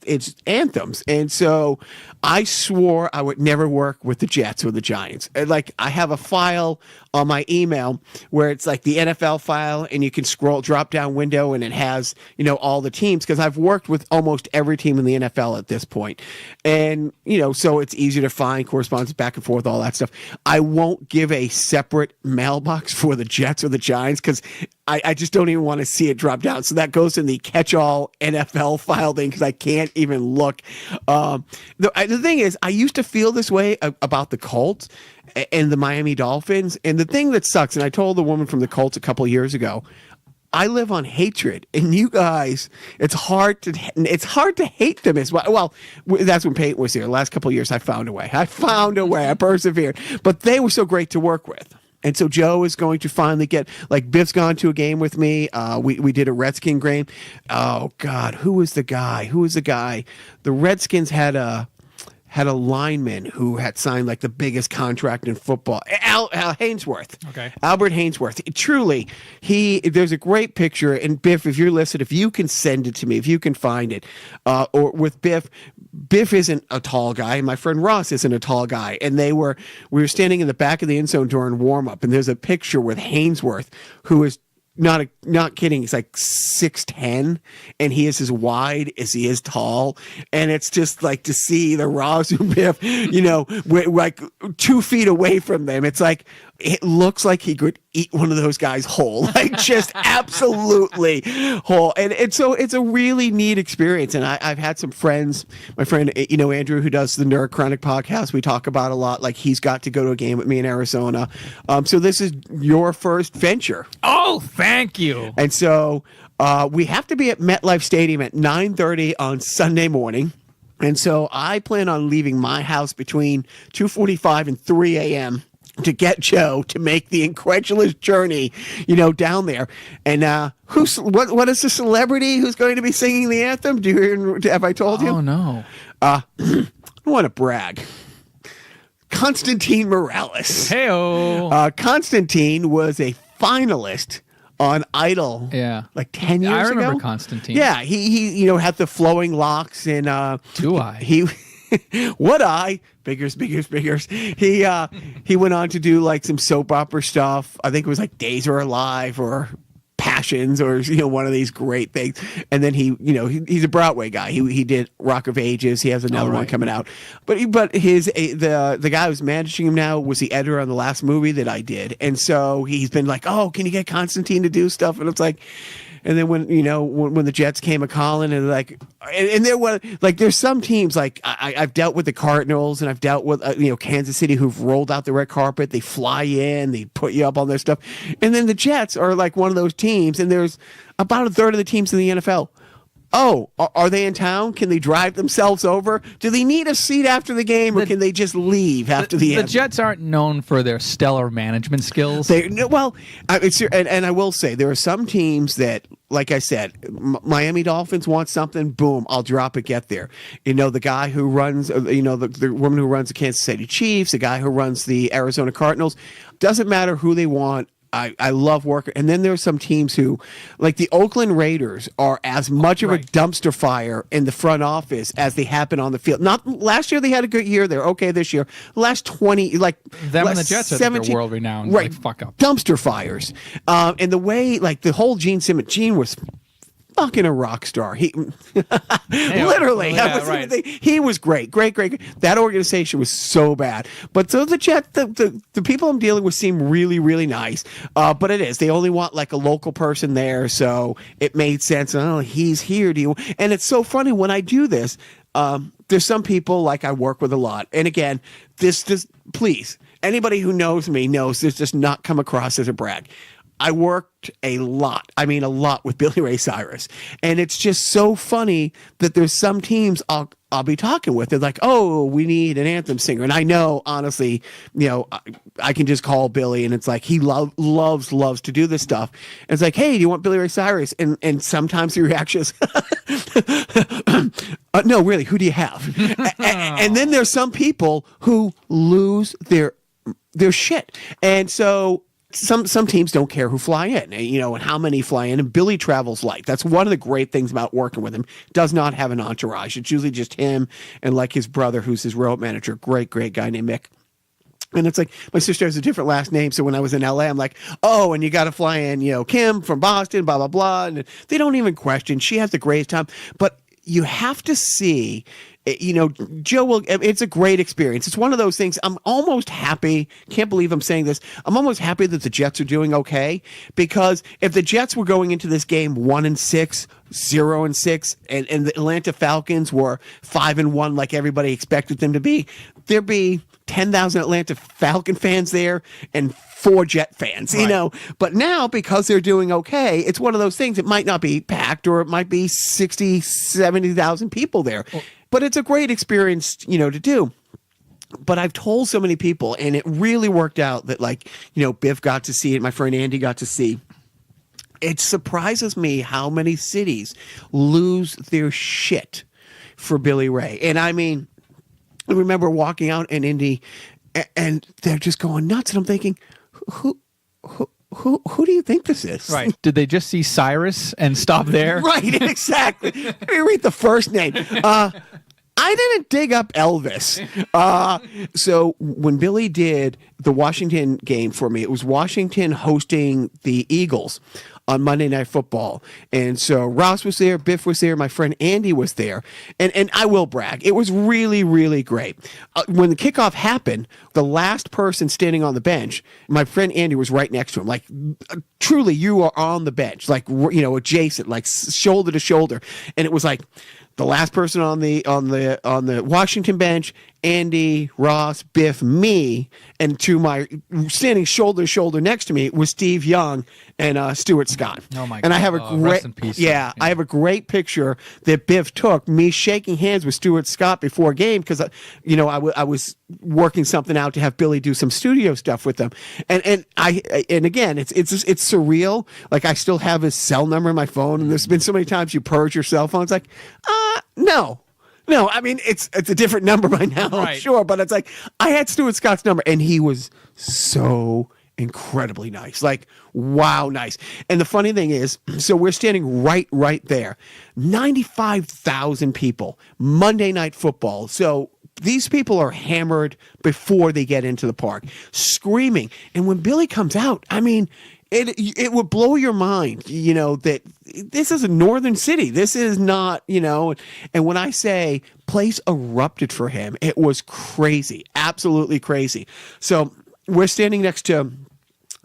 anthems. And so I swore I would never work with the Jets or the Giants. Like, I have a file on my email where it's like the NFL file, and you can drop down window, and it has, all the teams, because I've worked with almost every team in the NFL at this point. And, so it's easier to find correspondence back and forth, all that stuff. I won't give a separate mailbox for the Jets or the Giants, because I just don't even want to see it drop down. So that goes in the catch-all NFL file thing, because I can't even look. The thing is, I used to feel this way about the Colts and the Miami Dolphins. And the thing that sucks, and I told the woman from the Colts a couple of years ago, I live on hatred, and you guys, it's hard to hate them as well. Well, that's when Peyton was here. The last couple of years, I found a way. I persevered. But they were so great to work with. And so Joe is going to finally get, like, Biff's gone to a game with me. We did a Redskin game. Oh, God, who was the guy? The Redskins had a lineman who had signed, like, the biggest contract in football. Al Hainsworth.
Okay.
Albert Hainsworth. Truly, there's a great picture. And Biff, if you're listening, if you can send it to me, if you can find it, or with Biff isn't a tall guy. My friend Ross isn't a tall guy. And we were standing in the back of the end zone during warm up. And there's a picture with Hainsworth, who is not kidding. He's like 6'10", and he is as wide as he is tall. And it's just like to see the Ross and Biff, like 2 feet away from them. It's like, it looks like he could eat one of those guys whole, like just absolutely whole. And so it's a really neat experience. And I've had some friends, my friend, Andrew, who does the Nerd Chronic podcast, we talk about a lot. Like, he's got to go to a game with me in Arizona. So this is your first venture.
Oh, thank you.
And so we have to be at MetLife Stadium at 9:30 on Sunday morning. And so I plan on leaving my house between 2:45 and 3 a.m. to get Joe to make the incredulous journey, down there. And what is the celebrity who's going to be singing the anthem? Have I told you?
Oh, no.
I want to brag. Constantine Morales.
Hey-o.
Constantine was a finalist on Idol.
Yeah.
Like 10 years ago.
I remember Constantine.
Yeah. He had the flowing locks, and
Do I?
Biggers. He went on to do like some soap opera stuff. I think it was like Days Are Alive or Passions, or one of these great things. And then he's a Broadway guy. He did Rock of Ages. He has another one coming out. But the guy who's managing him now was the editor on the last movie that I did. And so he's been like, "Oh, can you get Constantine to do stuff?" And it's like, And then when the Jets came a calling and like, and there was like, there's some teams like I've dealt with the Cardinals and I've dealt with Kansas City who've rolled out the red carpet. They fly in, they put you up on their stuff, and then the Jets are like one of those teams, and there's about a third of the teams in the NFL. Oh, are they in town? Can they drive themselves over? Do they need a seat after the game, or can they just leave after the end?
The Jets aren't known for their stellar management skills.
And I will say there are some teams that, like I said, Miami Dolphins want something, boom, I'll drop it, get there. The guy who runs, the woman who runs the Kansas City Chiefs, the guy who runs the Arizona Cardinals, doesn't matter who they want. I love working. And then there's some teams who, like the Oakland Raiders, are as much of a dumpster fire in the front office as they happen on the field. Not last year, they had a good year. They're okay this year. The last 20, like
them and the Jets are world renowned.
Right,
like, fuck up
dumpster fires. And the way, like the whole Gene Simmons, Gene was fucking a rock star. He literally, he was great. That organization was so bad, but so the Jets, the people I'm dealing with seem really, really nice. But it is, they only want like a local person there, so it made sense. Oh, he's here. And it's so funny when I do this. There's some people like I work with a lot, and again, this just please, anybody who knows me knows this does not come across as a brag. I worked a lot with Billy Ray Cyrus. And it's just so funny that there's some teams I'll be talking with. They're like, oh, we need an anthem singer. And I know, honestly, I can just call Billy and it's like, he loves to do this stuff. And it's like, hey, do you want Billy Ray Cyrus? And sometimes the reaction is, no, really, who do you have? And then there's some people who lose their shit. And so some teams don't care who fly in, and how many fly in. And Billy travels light. That's one of the great things about working with him. Does not have an entourage. It's usually just him and like his brother, who's his road manager. Great guy named Mick. And it's like, my sister has a different last name. So when I was in LA, I'm like, oh, and you got to fly in, Kim from Boston, blah, blah, blah. And they don't even question. She has the greatest time. But you have to see, Joe it's a great experience. It's one of those things. I'm almost happy. Can't believe I'm saying this. I'm almost happy that the Jets are doing okay, because if the Jets were going into this game 1-6, 0-6, and the Atlanta Falcons were 5-1, like everybody expected them to be, there'd be 10,000 Atlanta Falcon fans there and 4 Jet fans, But now, because they're doing okay, it's one of those things. It might not be packed, or it might be 60, 70,000 people there. But it's a great experience, to do. But I've told so many people, and it really worked out that, Biff got to see it. My friend Andy got to see. It surprises me how many cities lose their shit for Billy Ray. And I mean, I remember walking out in Indy, and they're just going nuts. And I'm thinking, who do you think this is?
Right. Did they just see Cyrus and stop there?
Right, exactly. Let me read the first name. I didn't dig up Elvis. So when Billy did the Washington game for me, it was Washington hosting the Eagles on Monday Night Football. And so Ross was there, Biff was there, my friend Andy was there. And I will brag, it was really, really great. When the kickoff happened, the last person standing on the bench, my friend Andy was right next to him. Like, truly, you are on the bench, like, adjacent, like shoulder to shoulder. And it was like, the last person on the Washington bench, Andy, Ross, Biff, me, and to my standing shoulder to shoulder next to me was Steve Young and Stuart Scott.
Oh my God!
And I have a great,
rest in peace,
I have a great picture that Biff took me shaking hands with Stuart Scott before a game, because I was working something out to have Billy do some studio stuff with them, and again it's surreal. Like, I still have his cell number in my phone, and there's been so many times you purge your cell phone. It's like, no. I mean, it's a different number by now, right. Sure, but it's like, I had Stuart Scott's number, and he was so incredibly nice. Like, wow, nice. And the funny thing is, so we're standing right there. 95,000 people, Monday Night Football. So these people are hammered before they get into the park, screaming. And when Billy comes out, I mean, it would blow your mind, that this is a northern city. This is not, and when I say place erupted for him, it was crazy, absolutely crazy. So we're standing next to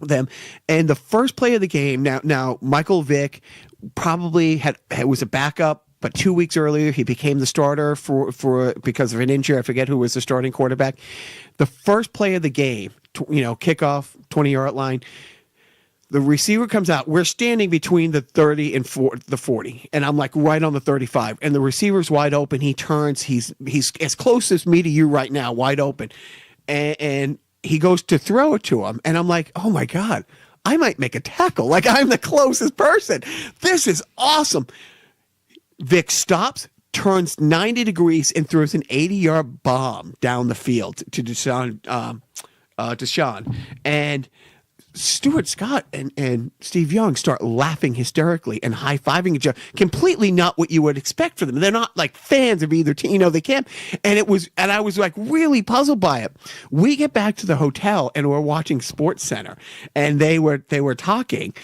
them, and the first play of the game, now Michael Vick probably was a backup. But 2 weeks earlier, he became the starter for because of an injury. I forget who was the starting quarterback. The first play of the game, kickoff, 20-yard line, the receiver comes out. We're standing between the 30 and the 40, and I'm like right on the 35. And the receiver's wide open. He turns. He's as close as me to you right now, wide open, and he goes to throw it to him. And I'm like, oh my God, I might make a tackle. Like I'm the closest person. This is awesome. Vic stops, turns 90 degrees, and throws an 80-yard bomb down the field to Deshaun. And Stuart Scott and Steve Young start laughing hysterically and high-fiving each other. Completely not what you would expect for them. They're not like fans of either team. They can't. And I was like really puzzled by it. We get back to the hotel and we're watching Sports Center, and they were talking.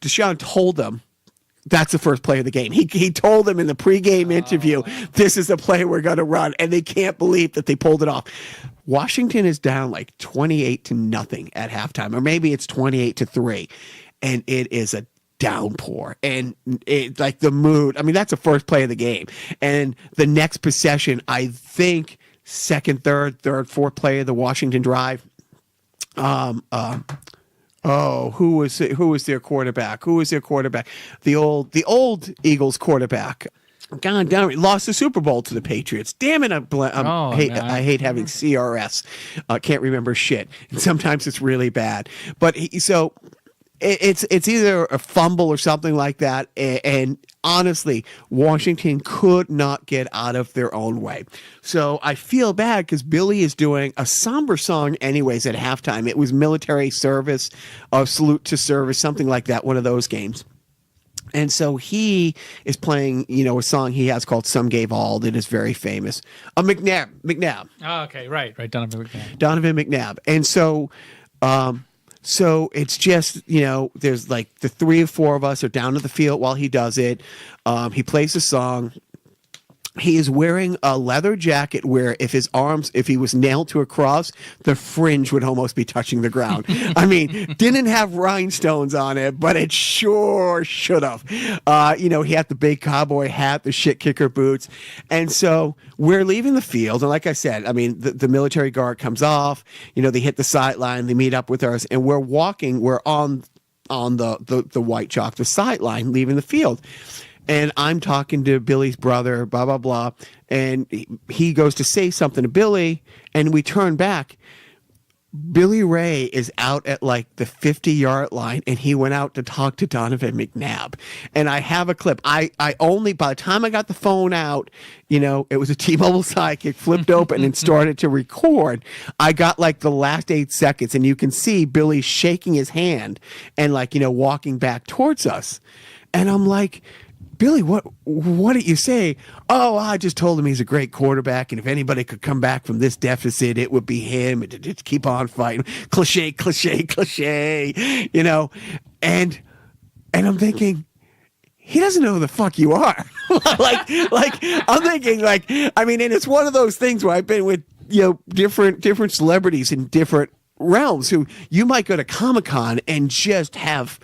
Deshaun told them, that's the first play of the game. He told them in the pregame interview, this is the play we're going to run, and they can't believe that they pulled it off. Washington is down like 28-0 at halftime, or maybe it's 28-3, and it is a downpour. And it like the mood. I mean, that's the first play of the game, and the next possession, I think second, third, fourth play of the Washington drive. Who was their quarterback? The old Eagles quarterback. God damn it! Lost the Super Bowl to the Patriots. Damn it! I hate having CRS. Can't remember shit. And sometimes it's really bad. But it's either a fumble or something like that. And honestly, Washington could not get out of their own way. So I feel bad because Billy is doing a somber song anyways at halftime. It was military service or salute to service, something like that, one of those games. And so he is playing, a song he has called Some Gave All that is very famous. McNabb.
Oh, okay, right. Donovan
McNabb. And so it's just, there's like the 3 or 4 of us are down at the field while he does it. He plays the song. He is wearing a leather jacket where if he was nailed to a cross, the fringe would almost be touching the ground. I mean, didn't have rhinestones on it, but it sure should have. He had the big cowboy hat, the shit kicker boots. And so we're leaving the field. And like I said, I mean, the military guard comes off, they hit the sideline, they meet up with us, and we're on the white chalk, the sideline, leaving the field. And I'm talking to Billy's brother, blah, blah, blah. And he goes to say something to Billy, and we turn back. Billy Ray is out at like the 50-yard line, and he went out to talk to Donovan McNabb. And I have a clip. I only, by the time I got the phone out, it was a T-Mobile Sidekick, flipped open and started to record. I got like the last 8 seconds, and you can see Billy shaking his hand and walking back towards us. And I'm like, Billy, what did you say? Oh, I just told him he's a great quarterback, and if anybody could come back from this deficit, it would be him, and to just keep on fighting. Cliche, And I'm thinking, he doesn't know who the fuck you are. I'm thinking, and it's one of those things where I've been with, different celebrities in different realms who you might go to Comic-Con and just have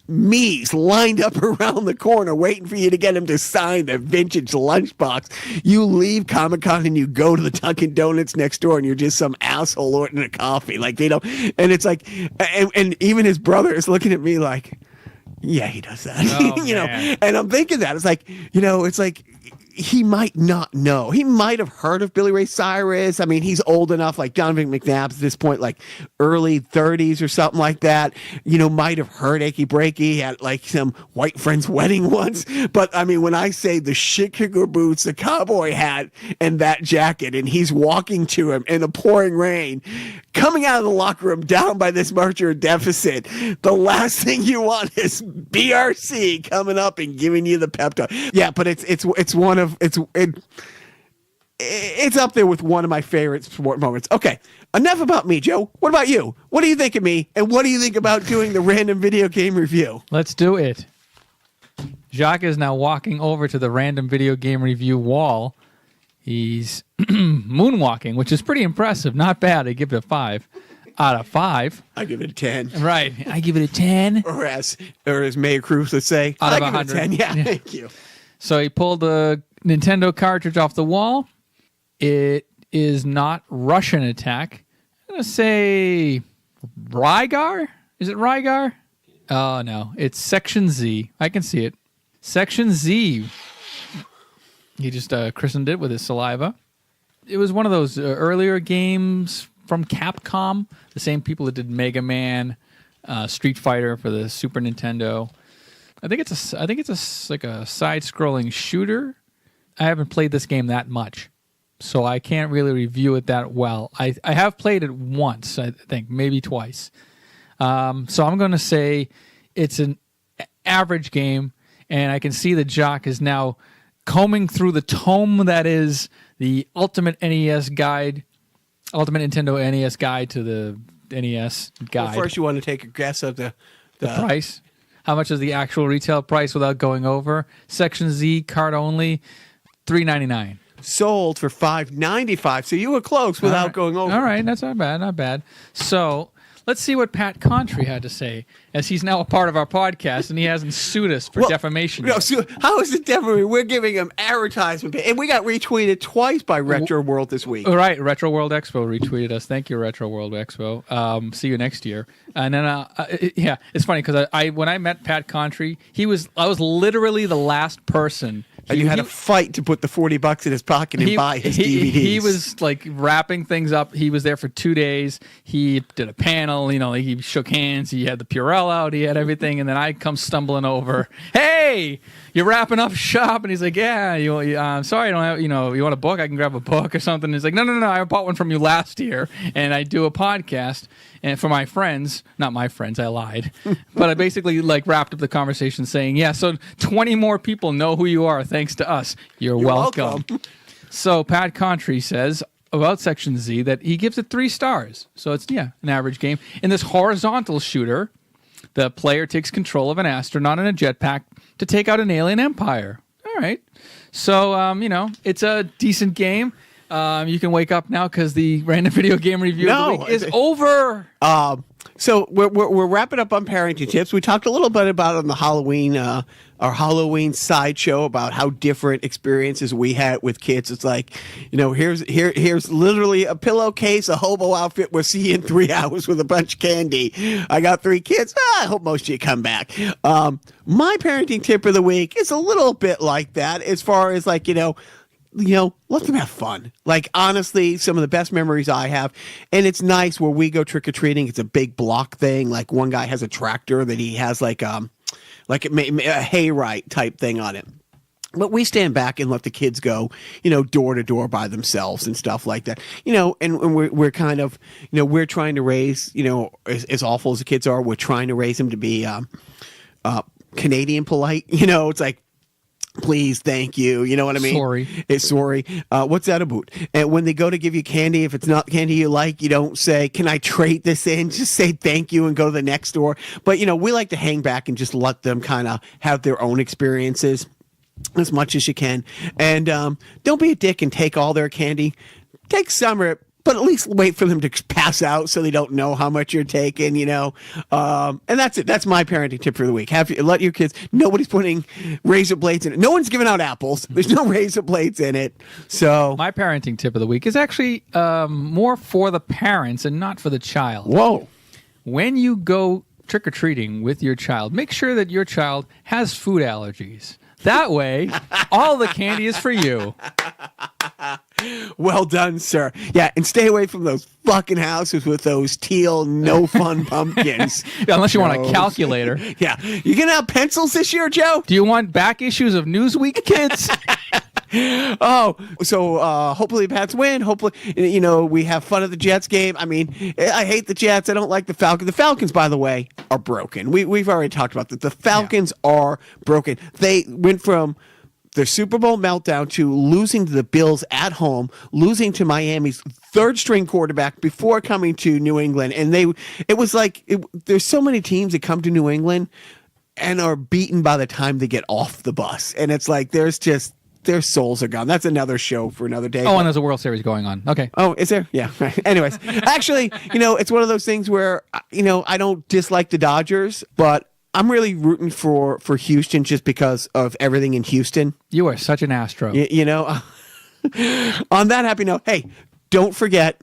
me's lined up around the corner waiting for you to get him to sign the vintage lunchbox. You leave Comic-Con and you go to the Dunkin' Donuts next door, and you're just some asshole ordering a coffee. And it's like, and even his brother is looking at me like, yeah, he does that.
Man.
And I'm thinking that it's like he might not know. He might have heard of Billy Ray Cyrus. I mean, he's old enough, like Donovan McNabb's at this point, like early 30s or something like that. Might have heard Achy Breaky at like some white friend's wedding once. But I mean, when I say the shit kicker boots, the cowboy hat, and that jacket, and he's walking to him in the pouring rain, coming out of the locker room down by this margin deficit, the last thing you want is BRC coming up and giving you the pep talk. Yeah, but it's up there with one of my favorite sport moments. Okay, enough about me, Joe. What about you? What do you think of me? And what do you think about doing the random video game review?
Let's do it. Jacques is now walking over to the random video game review wall. He's moonwalking, which is pretty impressive. Not bad. I give it a 5. out of 5.
I give it a 10.
Right. I give it a 10.
Or as Mayor Cruz would say,
Out of
I give
100.
it a 10. Yeah, thank you.
So he pulled the Nintendo cartridge off the wall. It is not Russian Attack. I'm going to say Rygar? Is it Rygar? Oh, no. It's Section Z. I can see it. Section Z. He just christened it with his saliva. It was one of those earlier games from Capcom, the same people that did Mega Man, Street Fighter for the Super Nintendo. I think it's like a side-scrolling shooter. I haven't played this game that much, so I can't really review it that well. I have played it once, I think, maybe twice. So I'm going to say it's an average game, and I can see that Jacques is now combing through the tome that is the Ultimate NES Guide, Ultimate Nintendo NES Guide to the NES Guide.
Well, first, you want to take a guess of the
price. How much is the actual retail price without going over? Section Z, card only, $3.99.
Sold for $5.95. So you were close without going over.
All right, that's not bad. So let's see what Pat Contry had to say, as he's now a part of our podcast and he hasn't sued us for defamation.
No, so how is it defamation? We're giving him advertisement, and we got retweeted twice by Retro World this week.
All right, Retro World Expo retweeted us. Thank you, Retro World Expo. See you next year. And then, it's funny because when I met Pat Contry, I was literally the last person.
And you had to fight to put the $40 in his pocket and buy his DVDs.
He was like wrapping things up. He was there for 2 days. He did a panel. He shook hands. He had the Purell out. He had everything. And then I come stumbling over. Hey, you're wrapping up shop? And he's like, yeah. I'm sorry, I don't have. You want a book? I can grab a book or something. And he's like, no. I bought one from you last year, and I do a podcast. And for my friends, not my friends, I lied. But I basically wrapped up the conversation saying, yeah, so 20 more people know who you are thanks to us. You're welcome. So Pat Contry says about Section Z that he gives it 3 stars. So it's, an average game. In this horizontal shooter, the player takes control of an astronaut in a jetpack to take out an alien empire. All right. So, it's a decent game. You can wake up now because the random video game review of the week is over.
So we're wrapping up on parenting tips. We talked a little bit about on the Halloween, our Halloween sideshow about how different experiences we had with kids. It's like, here's literally a pillowcase, a hobo outfit. We'll see you in 3 hours with a bunch of candy. I got 3 kids. I hope most of you come back. My parenting tip of the week is a little bit like that, as far as let them have fun. Honestly, some of the best memories I have, and it's nice where we go trick-or-treating. It's a big block thing. Like one guy has a tractor that he has a hayride type thing on it. But we stand back and let the kids go, door to door by themselves and stuff like that. And we're kind of, we're trying to raise, as awful as the kids are, we're trying to raise them to be Canadian polite. It's like, please, thank you. You know what I mean?
Sorry.
It's sorry. What's that about? And when they go to give you candy, if it's not candy you like, you don't say, can I trade this in? Just say thank you and go to the next store. But, we like to hang back and just let them kind of have their own experiences as much as you can. And don't be a dick and take all their candy. Take some of it, but at least wait for them to pass out so they don't know how much you're taking, And that's it. That's my parenting tip for the week. Let your kids, nobody's putting razor blades in it. No one's giving out apples. There's no razor blades in it. So
my parenting tip of the week is actually more for the parents and not for the child.
Whoa.
When you go trick-or-treating with your child, make sure that your child has food allergies. That way, all the candy is for you.
Well done, sir. Yeah, and stay away from those fucking houses with those teal, no fun pumpkins.
Unless you want a calculator.
Yeah. You gonna have pencils this year, Joe?
Do you want back issues of Newsweek, kids?
So hopefully the Pats win. Hopefully, we have fun at the Jets game. I mean, I hate the Jets. I don't like the Falcons. The Falcons, by the way, are broken. We've already talked about that. The Falcons are broken. They went from their Super Bowl meltdown to losing to the Bills at home, losing to Miami's third-string quarterback before coming to New England. And there's so many teams that come to New England and are beaten by the time they get off the bus. And it's like there's just their souls are gone. That's another show for another day.
Oh, and there's a World Series going on. Okay.
Oh, is there? Yeah. Anyways, actually, it's one of those things where, I don't dislike the Dodgers, but I'm really rooting for Houston just because of everything in Houston.
You are such an Astro.
On that happy note, hey, don't forget,